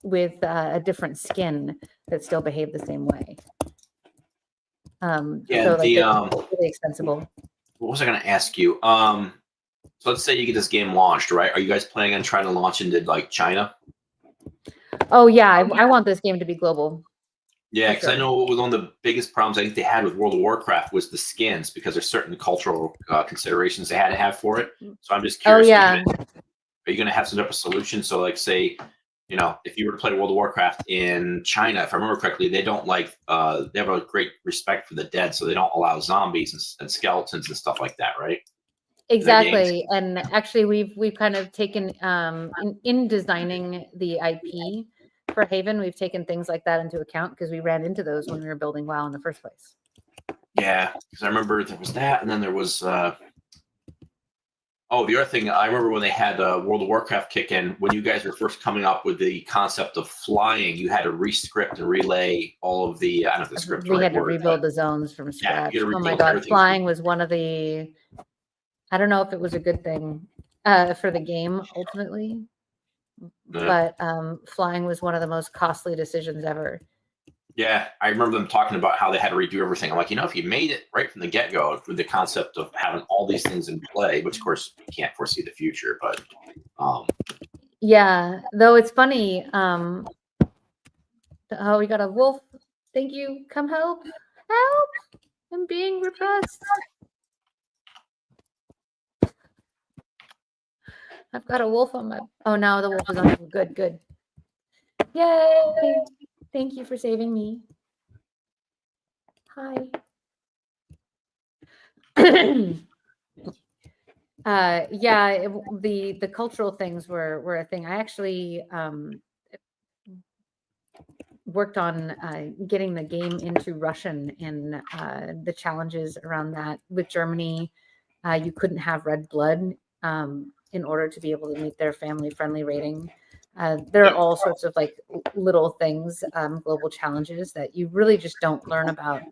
with a different skin that still behave the same way. So like it's really extensible. What was I going to ask you? So let's say you get this game launched, right? Are you guys planning on trying to launch into like China? Oh yeah, I want this game to be global. Yeah, because I know one of the biggest problems I think they had with World of Warcraft was the skins, because there's certain cultural considerations they had to have for it. So I'm just curious. Oh yeah. Are you going to have some type of solution? So like say, if you were to play World of Warcraft in China, if I remember correctly, they don't like, they have a great respect for the dead. So they don't allow zombies and skeletons and stuff like that, right? Exactly. And actually we've kind of taken in designing the IP for Haven, we've taken things like that into account because we ran into those when we were building WoW in the first place. Yeah, because I remember there was that, and then there was the other thing, I remember when they had World of Warcraft kick in, when you guys were first coming up with the concept of flying, you had to re-script and relay all of the, I don't know if the script we had to rebuild the zones from scratch. Oh my God, flying was one of the, I don't know if it was a good thing for the game ultimately, but flying was one of the most costly decisions ever. Yeah, I remember them talking about how they had to redo everything. I'm like, if you made it right from the get-go with the concept of having all these things in play, which of course you can't foresee the future, but yeah, though it's funny. Oh, we got a wolf Thank you. Come help. Help. I'm being repressed. I've got a wolf on my... Oh, no, the wolf is on. Good, good. Yay. Thank you for saving me. Hi. Yeah, the cultural things were a thing. I actually worked on getting the game into Russian and the challenges around that. With Germany, you couldn't have red blood in order to be able to meet their family-friendly rating. There are all sorts of like little things, global challenges that you really just don't learn about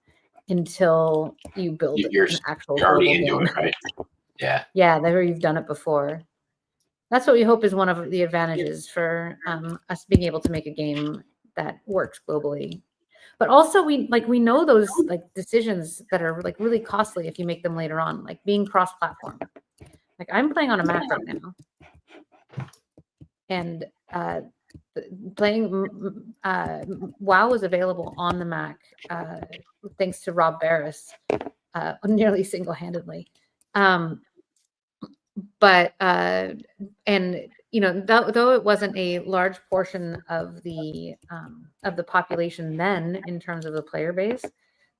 until you build an actual you're already global into game. it, right? Yeah. Yeah, there you've done it before. That's what we hope is one of the advantages for us being able to make a game that works globally. But also we know those like decisions that are like really costly if you make them later on, like being cross-platform. Like I'm playing on a Mac right now. And playing WoW was available on the Mac thanks to Rob Barris nearly single-handedly. But and you know, though it wasn't a large portion of the population then in terms of the player base,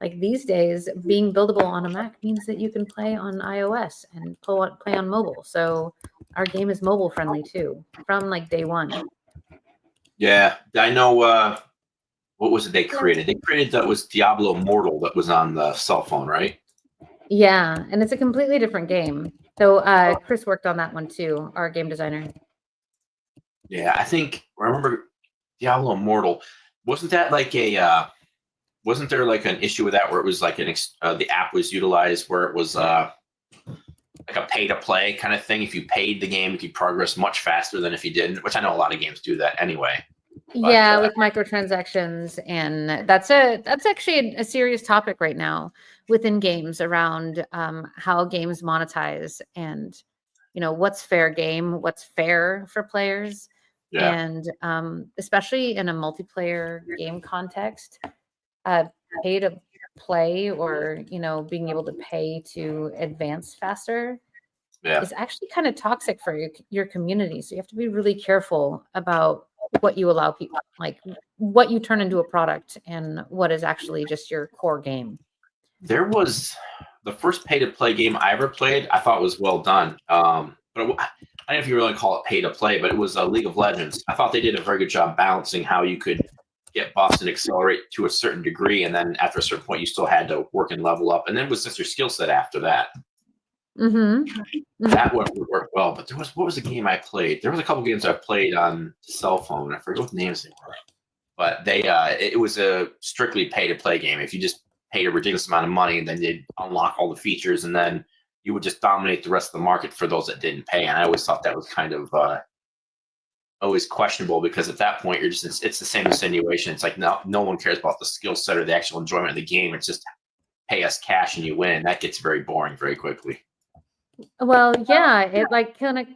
like these days, being buildable on a Mac means that you can play on iOS and play on mobile. So our game is mobile friendly too, from like day one. Yeah, I know. What was it they created? They created that was Diablo Immortal that was on the cell phone, right? Yeah, and it's a completely different game. So Chris worked on that one too, our game designer. Yeah, I remember Diablo Immortal. Wasn't that like a? Wasn't there like an issue with that where it was like the app was utilized where it was like a pay to play kind of thing? If you paid the game, you could progress much faster than if you didn't. Which I know a lot of games do that anyway. Yeah, with microtransactions, and that's actually a serious topic right now within games around how games monetize and you know what's fair game, what's fair for players, and especially in a multiplayer game context, pay to play or you know being able to pay to advance faster is actually kind of toxic for your community. So you have to be really careful about what you allow people, like what you turn into a product and what is actually just your core game. There was the first pay to play game I ever played. I thought was well done. But I don't know if you really call it pay to play, but it was League of Legends. I thought they did a very good job balancing how you could get buffs and accelerate to a certain degree, and then after a certain point, you still had to work and level up, and then it was just your skill set after that. That would work well. But what was the game I played? There was a couple games I played on cell phone. I forget what the names they were, but it was a strictly pay to play game. If you just paid a ridiculous amount of money, and then they'd unlock all the features, and then you would just dominate the rest of the market for those that didn't pay. And I always thought that was kind of always questionable because at that point it's the same insinuation. It's like no one cares about the skill set or the actual enjoyment of the game. It's just pay us cash and you win. And that gets very boring very quickly. Well, yeah, it like kind of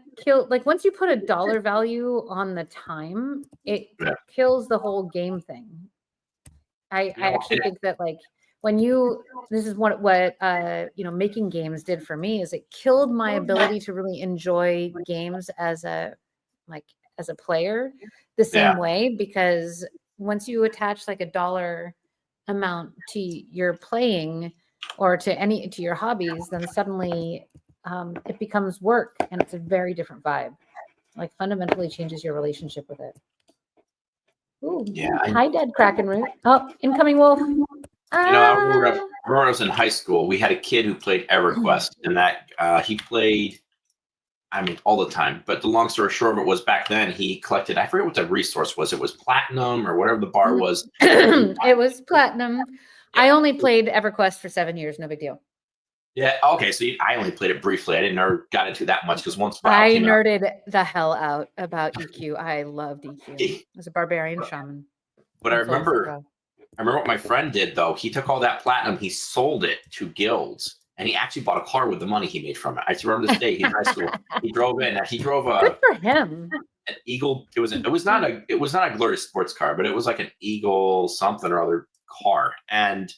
like once you put a dollar value on the time, it kills the whole game thing. I actually think that like when this is what you know making games did for me is it killed my ability to really enjoy games as a player the same way, because once you attach like a dollar amount to your playing or to your hobbies, then suddenly it becomes work and it's a very different vibe. Like fundamentally changes your relationship with it. Ooh, hi, dead Kraken Root. Oh, incoming wolf. You know, I remember I was in high school. We had a kid who played EverQuest, and that he played, I mean, all the time. But the long story short of it was back then he collected, I forget what the resource was. It was platinum or whatever the bar was. It was platinum. Yeah. I only played EverQuest for 7 years. No big deal. Yeah. Okay. So I only played it briefly. I didn't never got into that much because once I nerded the hell out about EQ. I loved EQ. As a barbarian shaman. But I remember what my friend did though. He took all that platinum, he sold it to guilds, and he actually bought a car with the money he made from it. I remember this day. He's in high school. He drove in. He drove a. Good for him. An Eagle. It was not a glorious sports car, but it was like an Eagle something or other. car. And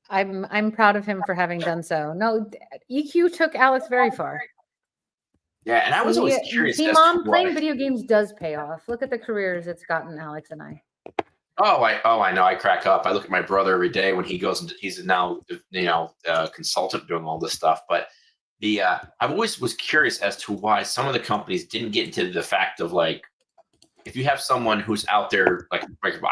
I'm proud of him for having done so. No, EQ took Alex very far. Yeah, and I was always curious See, as Mom, to playing why. video games does pay off. Look at the careers it's gotten Alex and I. I know. I crack up. I look at my brother every day when he goes. He's now, consultant doing all this stuff. But I always was curious as to why some of the companies didn't get into the fact of like, if you have someone who's out there, like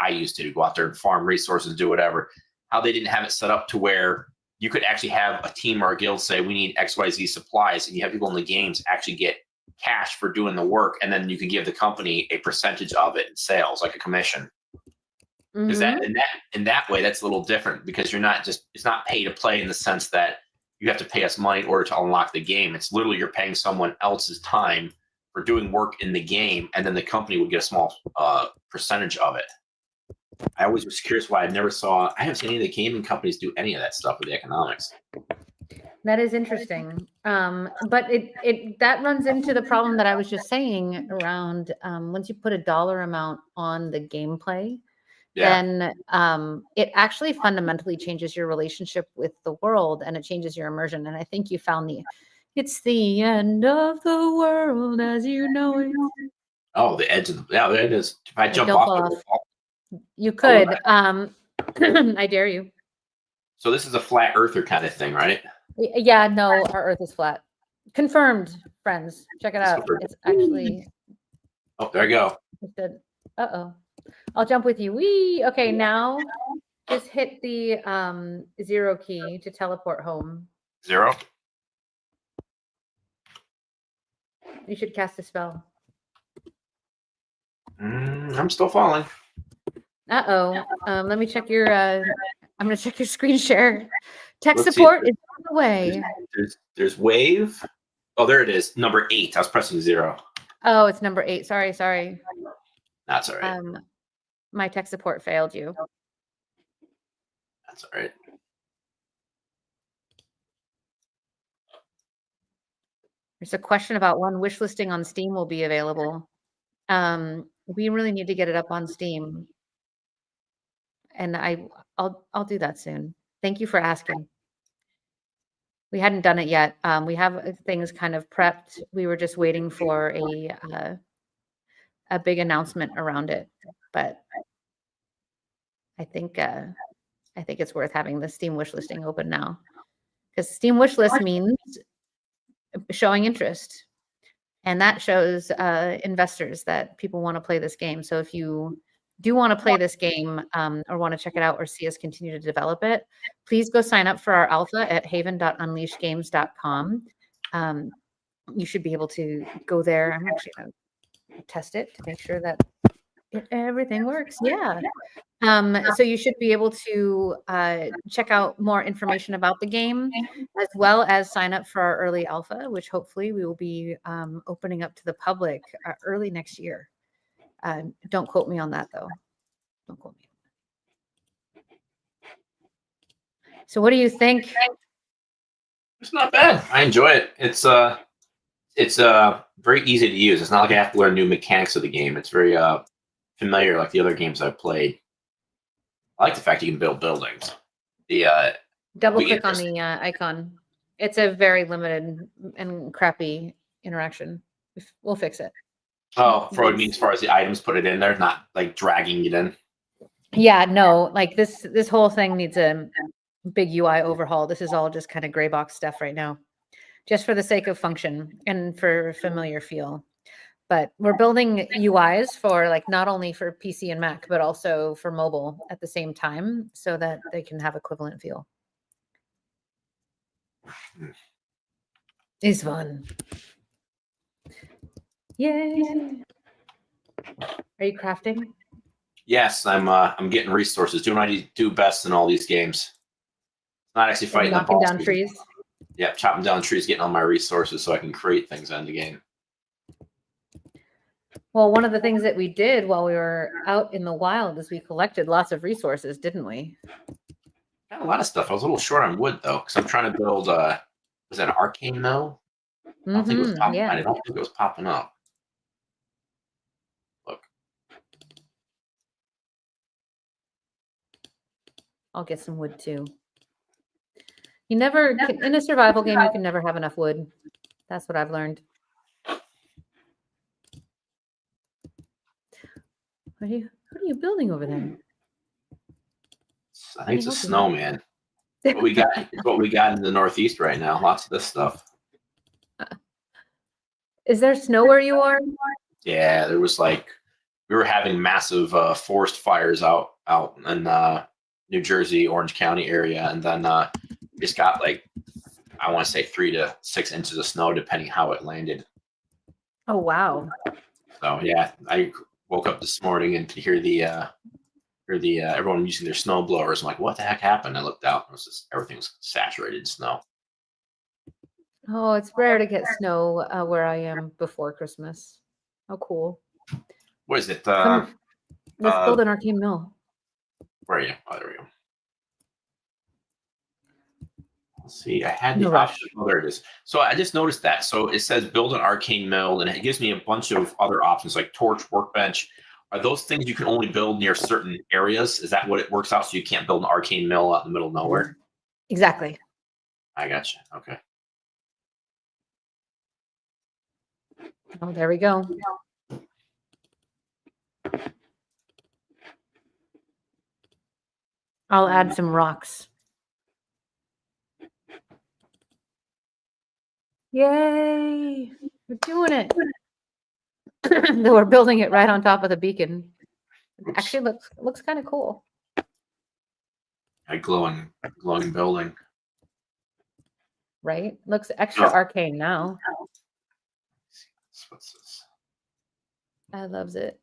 I used to go out there and farm resources, do whatever, how they didn't have it set up to where you could actually have a team or a guild say, we need XYZ supplies, and you have people in the games actually get cash for doing the work, and then you could give the company a percentage of it in sales, like a commission. Because in that way, that's a little different, because it's not pay to play in the sense that you have to pay us money in order to unlock the game. It's literally you're paying someone else's time for doing work in the game, and then the company would get a small percentage of it. I always was curious why I haven't seen any of the gaming companies do any of that stuff with the economics. That is interesting. But that runs into the problem that I was just saying around once you put a dollar amount on the gameplay, then it actually fundamentally changes your relationship with the world, and it changes your immersion. And I think you found it's the end of the world as you know it. Oh, the edge of there it is. If I jump off. You could. I dare you. So this is a flat earther kind of thing, right? Yeah, no, our Earth is flat. Confirmed, friends. Check it out. It's actually. Oh, there I go. Uh-oh. I'll jump with you. Wee. Okay, now just hit the 0 key to teleport home. 0. You should cast a spell. I'm still falling. Uh-oh. Let me check your I'm gonna check your screen share. Tech support is on the way. There's wave. Oh, there it is. Number 8. I was pressing 0. Oh, it's number 8. Sorry. That's all right. My tech support failed you. That's all right. There's a question about when wish listing on Steam will be available. We really need to get it up on Steam, and I'll do that soon. Thank you for asking. We hadn't done it yet. We have things kind of prepped. We were just waiting for a big announcement around it, but I think it's worth having the Steam wish listing open now, because Steam wish list means showing interest, and that shows investors that people want to play this game. So if you do want to play this game or want to check it out or see us continue to develop it, please go sign up for our alpha at haven.unleashgames.com. You should be able to go there. I'm actually going to test it to make sure that everything works. Yeah. So you should be able to check out more information about the game, as well as sign up for our early alpha, which hopefully we will be opening up to the public early next year. Don't quote me on that, though. Don't quote me. So what do you think? It's not bad. I enjoy it. It's very easy to use. It's not like I have to learn new mechanics of the game. It's very familiar, like the other games I've played. I like the fact you can build buildings. Double click on the icon. It's a very limited and crappy interaction. We'll fix it. Oh, for what it means as far as the items, put it in there, not like dragging it in. Yeah, no, like this whole thing needs a big UI overhaul. This is all just kind of gray box stuff right now, just for the sake of function and for familiar feel. But we're building UIs for like not only for PC and Mac, but also for mobile at the same time, so that they can have equivalent feel. It's fun. Yay! Are you crafting? Yes, I'm getting resources. Doing what I do best in all these games. Not actually fighting the knocking boss. Down trees. Yep, chopping down trees, getting all my resources so I can create things in the game. Well, one of the things that we did while we were out in the wild is we collected lots of resources, didn't we? Got a lot of stuff. I was a little short on wood though, because I'm trying to build. Was that an arcane mill? I don't think it was popping. Yeah. I don't think it was popping up. Look. I'll get some wood too. You never can, in a survival game, you can never have enough wood. That's what I've learned. What are you building over there? I think it's a snowman. What we got? It's what we got in the Northeast right now. Lots of this stuff. Is there snow where you are? Yeah, there was like we were having massive forest fires out in New Jersey, Orange County area, and then just got like I want to say 3 to 6 inches of snow, depending how it landed. Oh wow! So yeah, I woke up this morning and could hear the everyone using their snow blowers. I'm like, what the heck happened? I looked out and it was just everything was saturated in snow. Oh, it's rare to get snow where I am before Christmas. Oh, cool. What is it? Let's build an arcane mill. Where are you? Oh, there we go. Let's see. I had the option. Oh, there it is. So I just noticed that. So it says build an arcane mill, and it gives me a bunch of other options like torch, workbench. Are those things you can only build near certain areas? Is that what it works out? So you can't build an arcane mill out in the middle of nowhere? Exactly. I gotcha. Okay. Oh, there we go. I'll add some rocks. Yay! We're doing it. Though we're building it right on top of the beacon. Oops. Actually, looks kind of cool. A glowing building. Right? Looks extra arcane now. What's this? I loves it.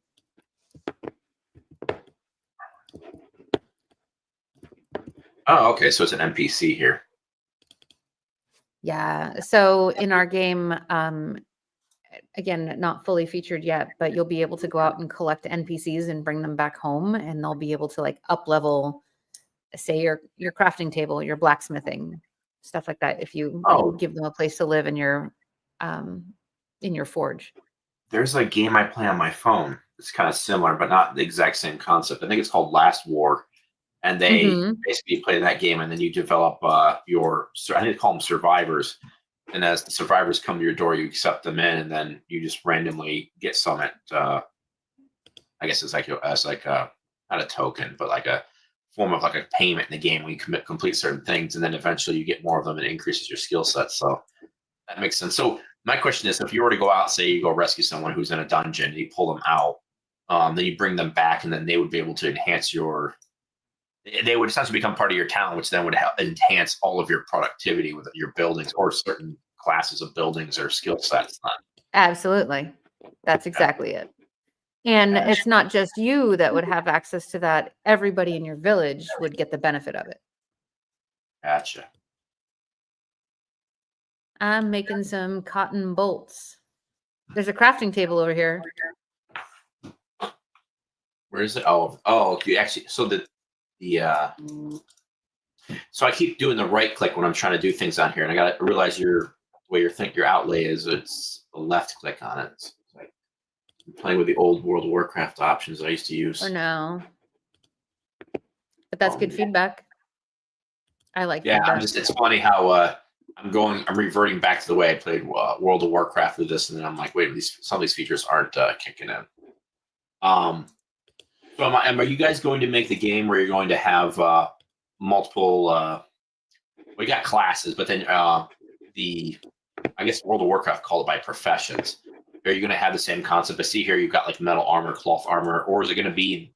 Oh, okay. So it's an NPC here. Yeah. So in our game, again, not fully featured yet, but you'll be able to go out and collect NPCs and bring them back home, and they'll be able to like up level, say your crafting table, your blacksmithing, stuff like that. If you give them a place to live in your forge. There's a game I play on my phone. It's kind of similar, but not the exact same concept. I think it's called Last War. And they basically play that game, and then you develop I need to call them survivors. And as the survivors come to your door, you accept them in, and then you just randomly get some at, I guess it's like not a token, but like a form of like a payment in the game when you complete certain things, and then eventually you get more of them and it increases your skill set. So that makes sense. So my question is, if you were to go out, say you go rescue someone who's in a dungeon, and you pull them out, then you bring them back, and then they would be able to enhance they would essentially become part of your town, which then would help enhance all of your productivity with your buildings or certain classes of buildings or skill sets. Absolutely. That's exactly it. And it's not just you that would have access to that. Everybody in your village would get the benefit of it. Gotcha. I'm making some cotton bolts. There's a crafting table over here. Where is it? Oh, you actually, so so I keep doing the right click when I'm trying to do things on here, and I got to realize the way your outlay is, it's a left click on it. It's like I'm playing with the old World of Warcraft options I used to use. Or no. But that's good feedback. I like feedback. It's funny how I'm reverting back to the way I played World of Warcraft with this, and then I'm like, wait, some of these features aren't kicking in. So are you guys going to make the game where you're going to have multiple? We got classes, but then I guess World of Warcraft called it by professions. Are you going to have the same concept? I see here you've got like metal armor, cloth armor, or is it going to be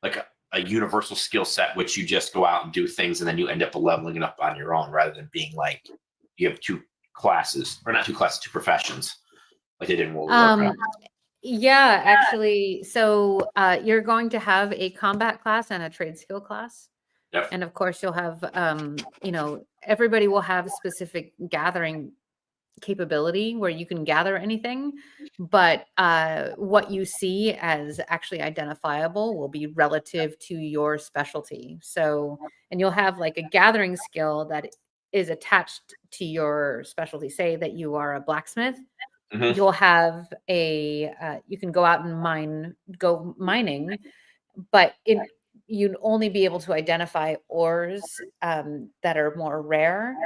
like a universal skill set, which you just go out and do things, and then you end up leveling it up on your own, rather than being like you have two professions, like they did in World of Warcraft. Yeah, actually. So you're going to have a combat class and a trade skill class. Yep. And of course, you'll have, everybody will have specific gathering capability where you can gather anything. But what you see as actually identifiable will be relative to your specialty. So, and you'll have like a gathering skill that is attached to your specialty. Say that you are a blacksmith. You'll have you can go out and go mining, but you'd only be able to identify ores that are more rare,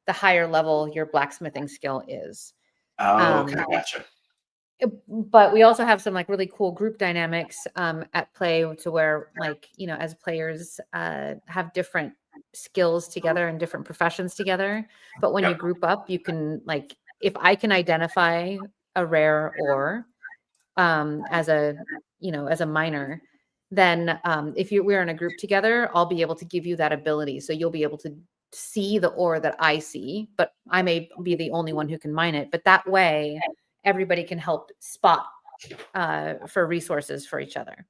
the higher level your blacksmithing skill is. Oh, okay, gotcha. But we also have some like really cool group dynamics at play to where like, you know, as players have different skills together and different professions together. But when you Yep. group up, you can like, if I can identify a rare ore as a, you know, as a miner, then if we're in a group together, I'll be able to give you that ability. So you'll be able to see the ore that I see, but I may be the only one who can mine it. But that way, everybody can help spot for resources for each other.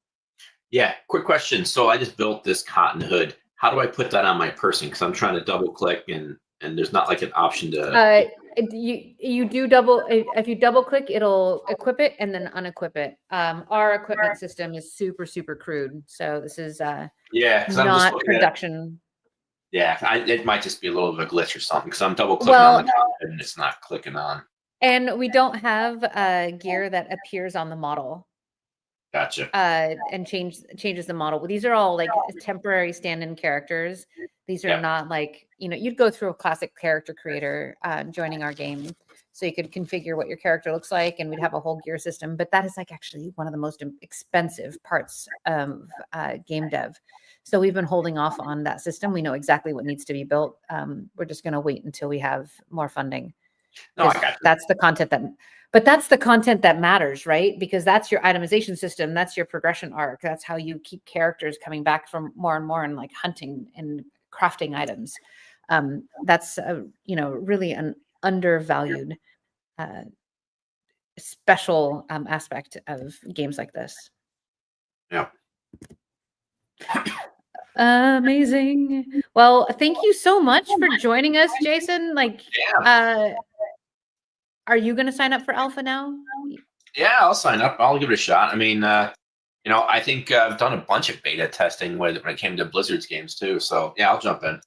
Yeah. Quick question. So I just built this cotton hood. How do I put that on my person? Because I'm trying to double click and there's not like an option to. You do double if you double click, it'll equip it and then unequip it. Our equipment system is super crude, so this is Yeah, because I'm just not looking at it. production. Yeah, it might just be a little of a glitch or something because I'm double clicking on the cotton hood and it's not clicking on. And we don't have gear that appears on the model. Gotcha. And changes the model. These are all like temporary stand-in characters. These are not like, you know, you'd go through a classic character creator joining our game. So you could configure what your character looks like and we'd have a whole gear system. But that is like actually one of the most expensive parts of game dev. So we've been holding off on that system. We know exactly what needs to be built. We're just going to wait until we have more funding. No, I got you. That's the content that's the content that matters, right? Because that's your itemization system. That's your progression arc. That's how you keep characters coming back from more and more and like hunting and crafting items. That's you know, really an undervalued special aspect of games like this. Yeah. Amazing. Well, thank you so much for joining us, Jason. Like, are you going to sign up for Alpha now? Yeah, I'll sign up. I'll give it a shot. I mean, you know, I think I've done a bunch of beta testing when it came to Blizzard's games too. So yeah, I'll jump in.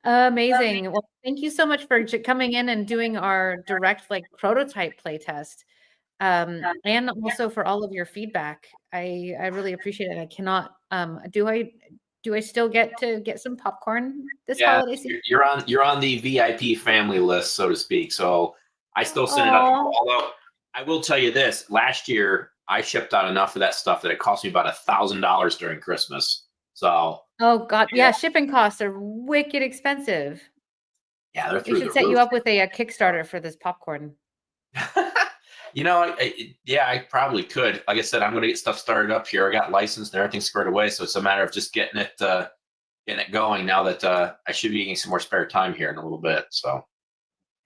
Amazing. Well, thank you so much for coming in and doing our direct like prototype playtest. And also for all of your feedback. I really appreciate it. I cannot do I still get to get some popcorn this holiday season? You're on the VIP family list, so to speak. So I still send it out. Although I will tell you this, last year I shipped out enough of that stuff that it cost me about $1,000 during Christmas. So oh god, yeah, shipping costs are wicked expensive. Yeah, they're through we should set roof. You up with a Kickstarter for this popcorn. You know, I probably could. Like I said, I'm going to get stuff started up here. I got licensed and everything squared away, so it's a matter of just getting it going. Now that I should be getting some more spare time here in a little bit. So,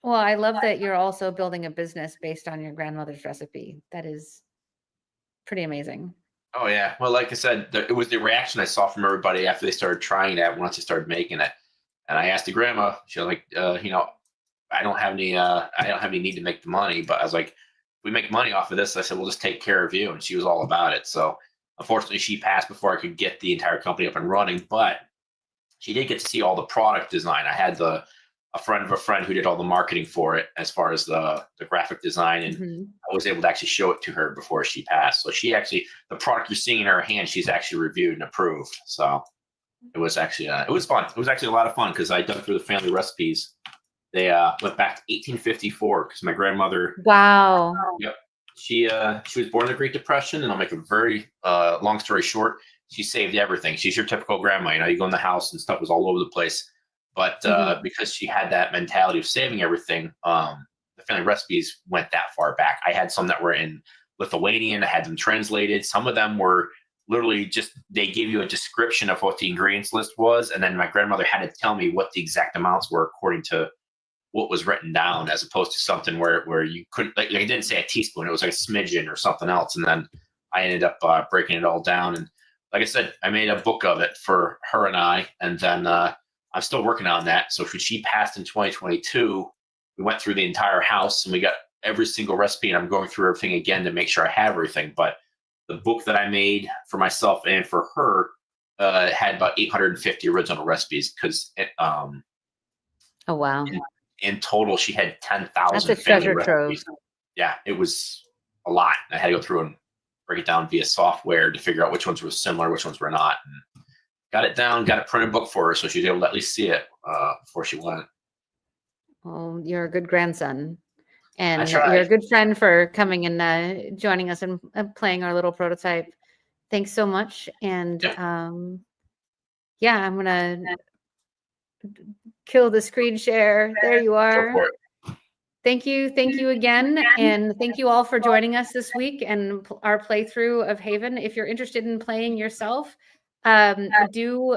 well, I love that you're also building a business based on your grandmother's recipe. That is pretty amazing. Oh yeah, well, like I said, it was the reaction I saw from everybody after they started trying it. Once they started making it, and I asked the grandma, she was like, you know, I don't have any need to make the money, but I was like, we make money off of this. I said, we'll just take care of you. And she was all about it. So unfortunately she passed before I could get the entire company up and running, but she did get to see all the product design. I had a friend of a friend who did all the marketing for it as far as the graphic design. And I was able to actually show it to her before she passed. So she actually, the product you're seeing in her hand, she's actually reviewed and approved. So it was actually, it was fun. It was actually a lot of fun because I dug through the family recipes. They went back to 1854 because my grandmother. Wow. Yep. She was born in the Great Depression, and I'll make a very long story short. She saved everything. She's your typical grandma. You know, you go in the house and stuff was all over the place. But because she had that mentality of saving everything, the family recipes went that far back. I had some that were in Lithuanian. I had them translated. Some of them were literally just, they gave you a description of what the ingredients list was. And then my grandmother had to tell me what the exact amounts were according to what was written down, as opposed to something where you couldn't, like it didn't say a teaspoon, it was like a smidgen or something else. And then I ended up breaking it all down. And like I said, I made a book of it for her and I, and then I'm still working on that. So when she passed in 2022, we went through the entire house and we got every single recipe, and I'm going through everything again to make sure I have everything. But the book that I made for myself and for her had about 850 original recipes because oh wow. In total, she had 10,000. That's a treasure trove. Yeah, it was a lot. I had to go through and break it down via software to figure out which ones were similar, which ones were not. And got it down, got a printed book for her, so she was able to at least see it before she went. Well, you're a good grandson. And tried. you're a good friend for coming and joining us and playing our little prototype. Thanks so much. And yeah, I'm going to kill the screen share. There you are. Thank you. Thank you again. And thank you all for joining us this week and our playthrough of Haven. If you're interested in playing yourself, do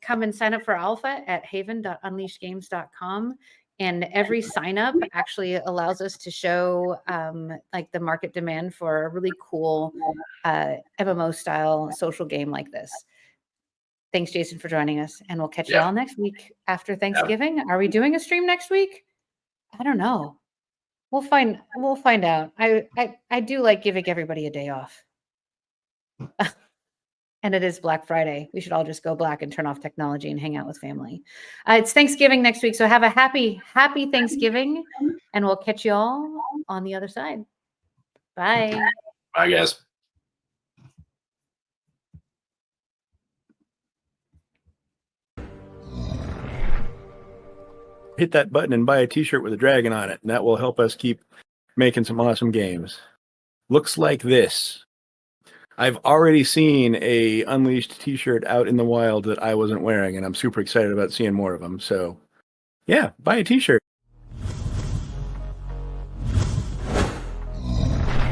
come and sign up for alpha at haven.unleashedgames.com. And every sign up actually allows us to show like the market demand for a really cool MMO style social game like this. Thanks, Jason, for joining us. And we'll catch you all next week after Thanksgiving. Are we doing a stream next week? I don't know. We'll find out. I do like giving everybody a day off. And it is Black Friday. We should all just go black and turn off technology and hang out with family. It's Thanksgiving next week, so have a happy Thanksgiving, and we'll catch you all on the other side. Bye. Bye, guys. Hit that button and buy a t-shirt with a dragon on it, and that will help us keep making some awesome games. Looks like this. I've already seen a Unleashed t-shirt out in the wild that I wasn't wearing, and I'm super excited about seeing more of them. So, yeah, buy a t-shirt.